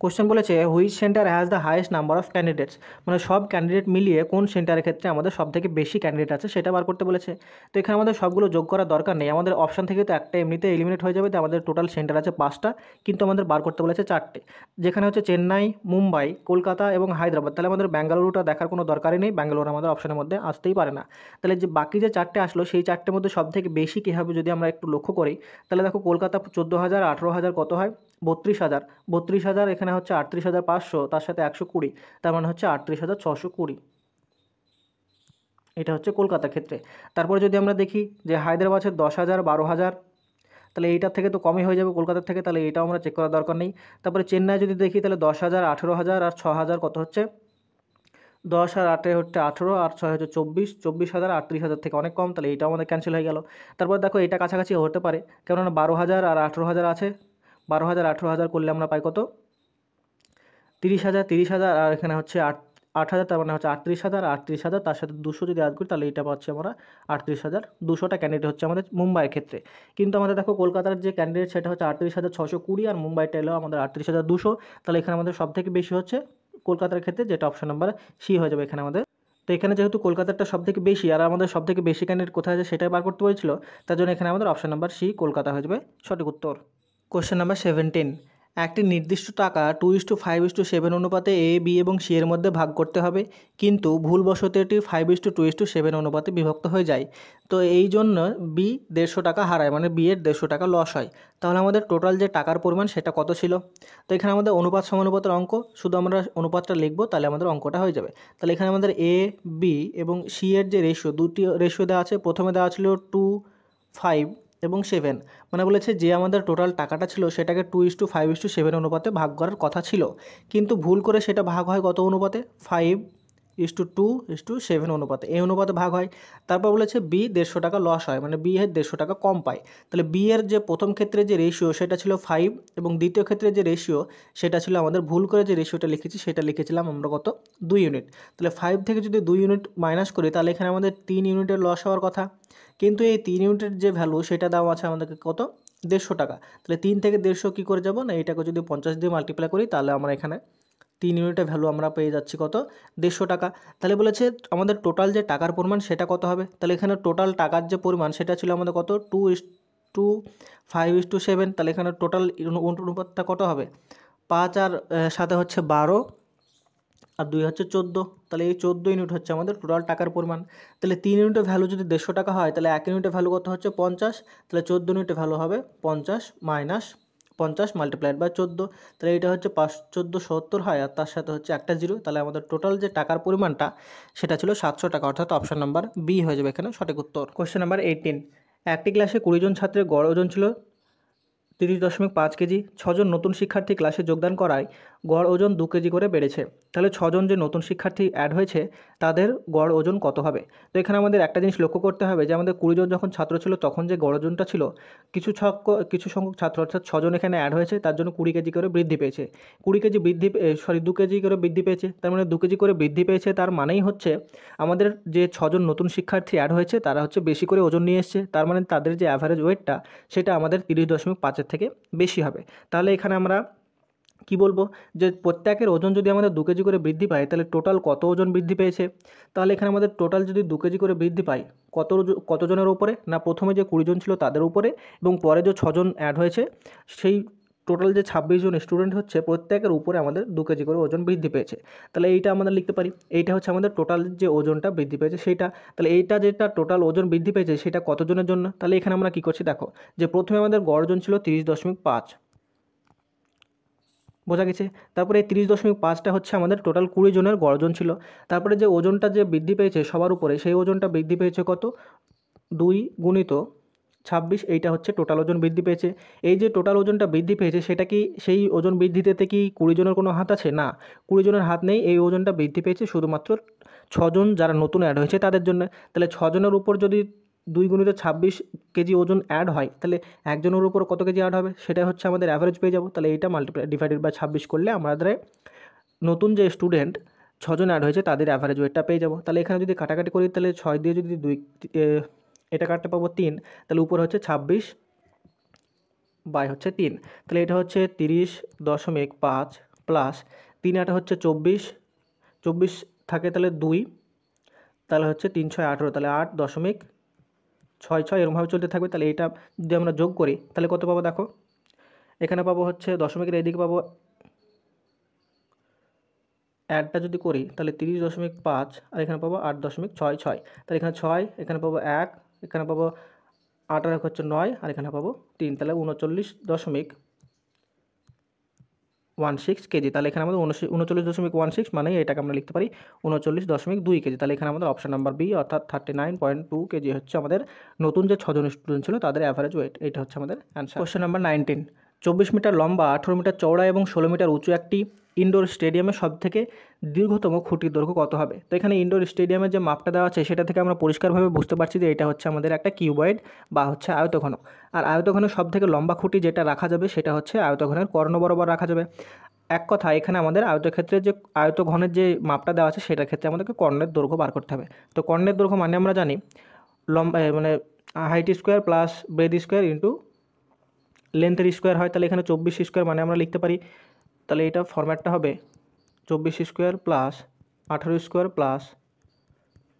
কোশ্চেন বলেছে which centre has the highest number of candidates. মানে সব ক্যান্ডিডেট মিলিয়ে কোন সেন্টারের ক্ষেত্রে আমাদের সব থেকে বেশি ক্যান্ডিডেট আছে সেটা বার করতে বলেছে। তো এখানে আমাদের সবগুলো যোগ করার দরকার নেই, আমাদের অপশান থেকে তো একটা এমনিতে এলিমিনেট হয়ে যাবে। তো আমাদের টোটাল সেন্টার আছে 5টা, কিন্তু আমাদের বার করতে বলেছে 4টে, যেখানে হচ্ছে চেন্নাই, মুম্বাই, কলকাতা এবং হায়দ্রাবাদ। তাহলে আমাদের ব্যাঙ্গালুরুটা দেখার কোনো দরকারই নেই, ব্যাঙ্গালুরু আমাদের অপশানের মধ্যে আসতেই পারে না। তাহলে যে বাকি যে 4টে আসলো সেই 4টের মধ্যে সব থেকে বেশি কী হবে যদি আমরা একটু লক্ষ্য করি, তাহলে দেখো কলকাতা 14,000, 18,000 কত হয় 32,000, এখানে হচ্ছে 38,500, তার সাথে 120, তার মানে হচ্ছে 38,620। এটা হচ্ছে কলকাতার ক্ষেত্রে। তারপরে যদি আমরা দেখি যে হায়দ্রাবাদের 10,000, 12,000, তাহলে এইটার থেকে তো কমই হয়ে যাবে কলকাতার থেকে, তাহলে এটাও আমরা চেক করার দরকার নেই। তারপরে চেন্নাই যদি দেখি তাহলে 10,000, 18,000 আর 6,000 কত হচ্ছে 10 আর 8 হচ্ছে 18 আর 6 হচ্ছে 24,000, 38,000 থেকে অনেক কম, তাহলে এইটাও আমাদের ক্যান্সেল হয়ে গেল। তারপর দেখো এটা কাছাকাছি হতে পারে, কেননা 12,000 আর 18,000 আছে, 12,000 18,000 করলে আমরা পাই কত 30,000, আর এখানে হচ্ছে 8,000, তার মানে হচ্ছে 38,000, 38,000 তার সাথে 200 যদি অ্যাড করি তাহলে এটা পাচ্ছি আমরা 38,200টা ক্যান্ডিডেট হচ্ছে আমাদের মুম্বাইয়ের ক্ষেত্রে। কিন্তু আমাদের দেখো কলকাতার যে ক্যান্ডিডেট সেটা হচ্ছে 38,620 আর মুম্বাইটা এলো আমাদের 38,200, তাহলে এখানে আমাদের সব থেকে বেশি হচ্ছে কলকাতার ক্ষেত্রে, যেটা অপশন নাম্বার সি হয়ে যাবে এখানে আমাদের। তো এখানে যেহেতু কলকাতাটা সব থেকে বেশি আর আমাদের সব থেকে বেশি ক্যান্ডিডেট কোথায় আছে সেটাই বার করতে বলেছিল, তার জন্য এখানে আমাদের অপশন নাম্বার সি কলকাতা হয়ে যাবে সঠিক উত্তর। কোশ্চেন নাম্বার 17 একটি নির্দিষ্ট টাকা 2:5:7 অনুপাতে এ, বি এবং সি এর মধ্যে ভাগ করতে হবে, কিন্তু ভুলবশত এটি 5:2:7 অনুপাতে বিভক্ত হয়ে যায়। তো এই জন্য বি 150 টাকা হারায়, মানে বি এর 150 টাকা লস হয়। তাহলে আমাদের টোটাল যে টাকার পরিমাণ সেটা কত ছিল? তো এখানে আমাদের অনুপাত সমানুপাতের অঙ্ক, শুধু আমরা অনুপাতটা লিখব, তাহলে আমাদের অঙ্কটা হয়ে যাবে। তাহলে এখানে আমাদের এ, বি এবং সি এর যে রেশিও, দুটি রেশিও দেওয়া আছে। প্রথমে দেওয়া ছিল 2, 5 এবং 7, মানে বলেছে যে আমাদের টোটাল টাকাটা ছিল সেটাকে 2:5:7 অনুপাতে ভাগ করার কথা ছিল, কিন্তু ভুল করে সেটা ভাগ হয় কত অনুপাতে? 5:2:7 অনুপাতে, এই অনুপাতে ভাগ হয়। তারপর বলেছে বি 150 টাকা লস হয়, মানে বি এর 150 টাকা কম পায়। তাহলে বি এর যে প্রথম ক্ষেত্রে যে রেশিও সেটা ছিল 5, এবং দ্বিতীয় ক্ষেত্রে যে রেশিও সেটা ছিল, আমাদের ভুল করে যে রেশিওটা লিখেছি সেটা লিখেছিলাম আমরা কত? 2 ইউনিট। তাহলে 5 থেকে যদি 2 ইউনিট মাইনাস করি তাহলে এখানে আমাদের 3 ইউনিটের লস হওয়ার কথা, কিন্তু এই 3 ইউনিটের যে ভ্যালু সেটা দেওয়া আছে আমাদেরকে কত? 150 টাকা। তাহলে 3 থেকে 150 কী করে যাব না, এটাকে যদি 50 দিয়ে মাল্টিপ্লাই করি তাহলে আমরা এখানে 3 ইউনিটের ভ্যালু আমরা পেয়ে যাচ্ছি কত? 150 টাকা। তাহলে বলেছে আমাদের টোটাল যে টাকার পরিমাণ সেটা কত হবে? তাহলে এখানে টোটাল টাকার যে পরিমাণ সেটা ছিল আমাদের কত? 2:5:7। তাহলে এখানে টোটাল অনুপাতটা কত হবে? 5 আর সাথে হচ্ছে 12 আর 2 হচ্ছে 14। তাহলে এই 14 ইউনিট হচ্ছে আমাদের টোটাল টাকার পরিমাণ। তাহলে 3 ইউনিটের ভ্যালু যদি 150 টাকা হয় তাহলে 1 ইউনিটের ভ্যালু কত হচ্ছে? 50। তাহলে 14 ইউনিটের ভ্যালু হবে 50 মাইনাস 50 মাল্টিপ্লাইড বাই 14। তাহলে এটা হচ্ছে 5 14 70 হয়, আর তার সাথে হচ্ছে একটা জিরো। তাহলে আমাদের টোটাল যে টাকার পরিমাণটা সেটা ছিল 700 টাকা, অর্থাৎ অপশন নাম্বার বি হয়ে যাবে এখানে সঠিক উত্তর। কোয়েশ্চেন নাম্বার 18, একটি ক্লাসে 20 জন ছাত্রের গড় ওজন ছিল 30.5 কেজি। 6 জন নতুন শিক্ষার্থী ক্লাসে যোগদান করায় গড় ওজন 2 কেজি করে বেড়েছে। তাহলে 6 জন যে নতুন শিক্ষার্থী অ্যাড হয়েছে তাদের গড় ওজন কত হবে? তো এখানে আমাদের একটা জিনিস লক্ষ্য করতে হবে যে আমাদের 20 জন যখন ছাত্র ছিল তখন যে গড় ওজনটা ছিল, কিছু সংখ্যক ছাত্র অর্থাৎ 6 জন এখানে অ্যাড হয়েছে, তার জন্য 20 কেজি করে বৃদ্ধি পেয়েছে। 2 কেজি করে বৃদ্ধি পেয়েছে, তার মানে 2 কেজি করে বৃদ্ধি পেয়েছে, তার মানেই হচ্ছে আমাদের যে 6 জন নতুন শিক্ষার্থী অ্যাড হয়েছে তারা হচ্ছে বেশি করে ওজন নিয়ে এসছে, তার মানে তাদের যে অ্যাভারেজ ওয়েটটা সেটা আমাদের 30.5 থেকে বেশি হবে। তাহলে এখানে আমরা কি বলবো যে প্রত্যেকের ওজন যদি আমাদের 2 কেজি করে বৃদ্ধি পায় তাহলে টোটাল কত ওজন বৃদ্ধি পেয়েছে? তাহলে এখানে আমাদের টোটাল যদি 2 কেজি করে বৃদ্ধি পায় কতজনের উপরে? না, প্রথমে যে 20 জন ছিল তাদের উপরে, এবং পরে যে 6 জন অ্যাড হয়েছে সেই টোটাল যে 26 জন স্টুডেন্ট হচ্ছে প্রত্যেকের উপরে আমাদের 2 কেজি করে ওজন বৃদ্ধি পেয়েছে। তাহলে এইটা আমরা লিখতে পারি, এইটা হচ্ছে আমাদের টোটাল যে ওজনটা বৃদ্ধি পেয়েছে সেইটা। তাহলে এইটা যেটা টোটাল ওজন বৃদ্ধি পেয়েছে সেটা কতজনের জন্য? তাহলে এখানে আমরা কী করছি দেখো, যে প্রথমে আমাদের গড় ওজন ছিল 30.5, বোঝা গেছে। তারপরে এই 30.5টা হচ্ছে আমাদের টোটাল 20 জনের গড় ওজন ছিল। তারপরে যে ওজনটা যে বৃদ্ধি পেয়েছে সবার উপরে, সেই ওজনটা বৃদ্ধি পেয়েছে কত? 2 গুণিত 26, এইটা হচ্ছে টোটাল ওজন বৃদ্ধি পেয়েছে। এই যে টোটাল ওজনটা বৃদ্ধি পেয়েছে সেটা কি সেই ওজন বৃদ্ধিতে কি 20 জনের কোনো হাত আছে? না, 20 জনের হাত নেই। এই ওজনটা বৃদ্ধি পেয়েছে শুধুমাত্র 6 জন যারা নতুন অ্যাড হয়েছে তাদের জন্য। তাহলে 6 জনের উপর যদি 2 গুণিত 26 কেজি ওজন অ্যাড হয় তাহলে একজনের উপর কত কেজি অ্যাড হবে সেটা হচ্ছে আমাদের অ্যাভারেজ পেয়ে যাব। তাহলে এইটা ডিভাইডেড বাই 26 করলে আমাদের নতুন যে স্টুডেন্ট 6 জন অ্যাড হয়েছে তাদের অ্যাভারেজ ওয়েটটা পেয়ে যাব। তাহলে এখানে যদি কাটাকাটি করি তাহলে 6 দিয়ে যদি 2 এটা কাটতে পাবো 3, তাহলে উপরে হচ্ছে 26 বাই হচ্ছে 3। তাহলে এটা হচ্ছে 30.5 প্লাস 3 এটা হচ্ছে 24 থাকে তাহলে 2, তাহলে হচ্ছে 3 6 18, তাহলে 8.66 এরকমভাবে চলতে থাকবে। তাহলে এটা যদি আমরা যোগ করি তাহলে কত পাবো দেখো, এখানে পাবো হচ্ছে দশমিকের এইদিকে পাবো, অ্যাডটা যদি করি তাহলে 30.5 আর এখানে পাবো 8.66, তাহলে এখানে 6, এখানে পাবো 1, এখানে পাবো 8 আর হচ্ছে 9, আর এখানে পাবো 3, তাহলে 39.16 কেজি। তাহলে এখানে আমাদের 39.16, মানে এটাকে আমরা লিখতে পারি 39.2 কেজি। তাহলে এখানে আমাদের অপশন নাম্বার বি অর্থাৎ 39.2 কেজি হচ্ছে আমাদের নতুন যে 6 জন স্টুডেন্ট ছিল তাদের অ্যাভারেজ ওয়েট। এটা হচ্ছে আমাদের অ্যান্সার। কোশ্চেন নাম্বার 19, 24 মিটার লম্বা, 18 মিটার চওড়া এবং 16 মিটার উঁচু একটি ইনডোর স্টেডিয়ামের সবথেকে দীর্ঘতম খুঁটির দৈর্ঘ্য কত হবে? তো এখানে ইনডোর স্টেডিয়ামের যে মাপটা দেওয়া আছে সেটা থেকে আমরা পরিষ্কারভাবে বুঝতে পারছি যে এটা হচ্ছে আমাদের একটা কিউবয়েড বা হচ্ছে আয়তঘন। আর আয়তঘনের সবথেকে লম্বা খুঁটি যেটা রাখা যাবে সেটা হচ্ছে আয়তঘনের কর্ণ বরাবর রাখা যাবে। এক কথা এখানে আমাদের আয়তক্ষেত্রের যে আয়তঘনের যে মাপটা দেওয়া আছে সেটার ক্ষেত্রে আমাদেরকে কর্ণের দৈর্ঘ্য বার করতে হবে। তো কর্ণের দৈর্ঘ্য মানে আমরা জানি লম্বা মানে height square plus breadth square into লেন্থের স্কোয়ার হয়। তাহলে এখানে 24 স্কোয়ার মানে আমরা লিখতে পারি, তাহলে এটা ফরম্যাটটা হবে 24 square plus 18 square plus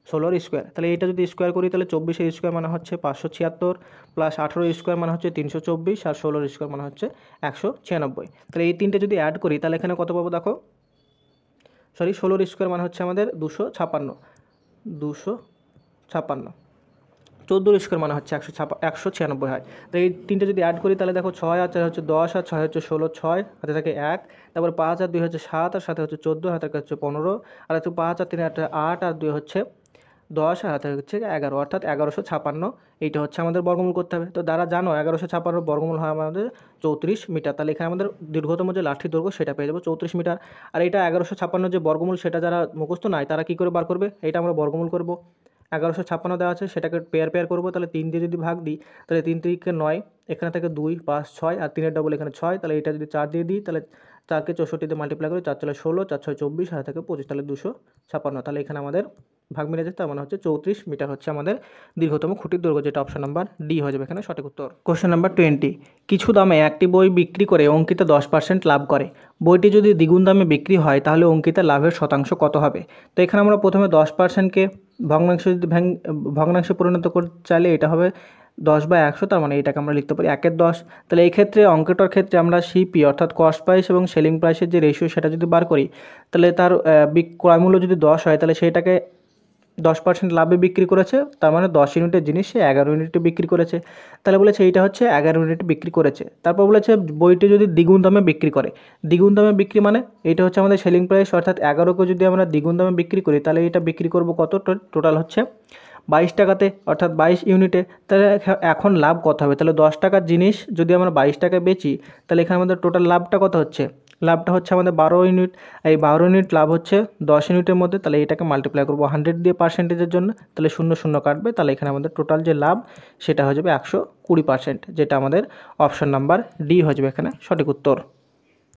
16 square, তাহলে এইটা যদি স্কোয়ার করি তাহলে 24 স্কোয়ার মানে হচ্ছে 576 প্লাস 18 স্কোয়ার মানে হচ্ছে 324 আর 16 স্কোয়ার মানে হচ্ছে 196। তাহলে এই তিনটে যদি অ্যাড করি তাহলে এখানে কত পাবো দেখো, সরি 16 স্কোয়ার মানে হচ্ছে আমাদের 256, 14 স্কোয়ার মানে হচ্ছে 196 হয়। তো এই তিনটে যদি অ্যাড করি তাহলে দেখো 6 আর 4 হচ্ছে 10 আর 6 হচ্ছে 16, 6 হাতে থাকে 1, তারপর 5 আর 2 হচ্ছে 7 আর 7 হচ্ছে 14, হাতে হচ্ছে 15, আর হচ্ছে 5 আর 3 8 আর 2 হচ্ছে 10 আর হাতে হচ্ছে 11, অর্থাৎ 1156। এইটা হচ্ছে আমাদের বর্গমূল করতে হবে। তো দ্বারা জানো 1156 বর্গমূল হয় আমাদের 34 মিটার। তাহলে এখানে আমাদের দীর্ঘতম যে লাঠির দৈর্ঘ্য সেটা পেয়ে যাবো 34 মিটার। আর এটা 1156 যে বর্গমূল সেটা যারা মুখস্থ নাই তারা কী করে বার করবে, এটা আমরা বর্গমূল করব। 1156 দেওয়া আছে, সেটাকে পেয়ার করবো, তাহলে 3 দিয়ে যদি ভাগ দিই তাহলে 3 3 9, এখানে থেকে 2 5 6 আর 3-এর ডবল এখানে 6, তাহলে এটা যদি 4 দিয়ে দিই তাহলে 4কে 64 মাল্টিপ্লাই করে 4 4 16, 4 6 24, আর থেকে 25, তাহলে 256। তাহলে এখানে আমাদের ভাগ মিলে যাচ্ছে, তার মানে হচ্ছে 34 মিটার হচ্ছে আমাদের দীর্ঘতম খুঁটির দৈর্ঘ্য, যেটা অপশন নাম্বার ডি হয়ে যাবে এখানে সঠিক উত্তর। কোশ্চেন নাম্বার 20, কিছু দামে একটি বই বিক্রি করে অঙ্কিতা 10% লাভ করে। বইটি যদি দ্বিগুণ দামে বিক্রি হয় তাহলে অঙ্কিতা লাভের শতাংশ কত হবে? তো এখানে আমরা প্রথমে 10%কে ভগ্নাংশে যদি ভগ্নাংশে পরিণত করতে চাইলে এটা হবে 10/100, তার মানে এটাকে আমরা লিখতে পারি 1/10। তাহলে এই ক্ষেত্রে অঙ্কটার ক্ষেত্রে আমরা সিপি অর্থাৎ কস্ট প্রাইস এবং সেলিং প্রাইসের যে রেশিও সেটা যদি বার করি তাহলে তার ক্রয় মূল্য যদি 10 হয় তাহলে সেইটাকে 10% লাভে বিক্রি করেছে, তার মানে 10 ইউনিটের জিনিস সে 11 ইউনিটে বিক্রি করেছে। তাহলে বলেছে এইটা হচ্ছে 11 ইউনিট বিক্রি করেছে। তারপর বলেছে বইটি যদি দ্বিগুণ দামে বিক্রি করে, দ্বিগুণ দামে বিক্রি মানে এইটা হচ্ছে আমাদের সেলিং প্রাইস, অর্থাৎ 11কে যদি আমরা দ্বিগুণ দামে বিক্রি করি তাহলে এটা বিক্রি করব কত, টোটাল হচ্ছে 22 টাকাতে, অর্থাৎ 22 ইউনিটে। তাহলে এখন লাভ কত হবে, তাহলে 10 টাকার জিনিস যদি আমরা 22 টাকায় বেচি তাহলে এখানে আমাদের টোটাল লাভটা কত হচ্ছে, লাভটা হচ্ছে আমাদের 12 ইউনিট। এই 12 ইউনিট লাভ হচ্ছে 10 ইউনিটের মধ্যে, তাহলে এটাকে মাল্টিপ্লাই করবো 100 দিয়ে পার্সেন্টেজের জন্য, তাহলে 0 0 কাটবে, তাহলে এখানে আমাদের টোটাল যে লাভ সেটা হয়ে যাবে 120%, যেটা আমাদের অপশন নাম্বার ডি হয়ে যাবে এখানে সঠিক উত্তর।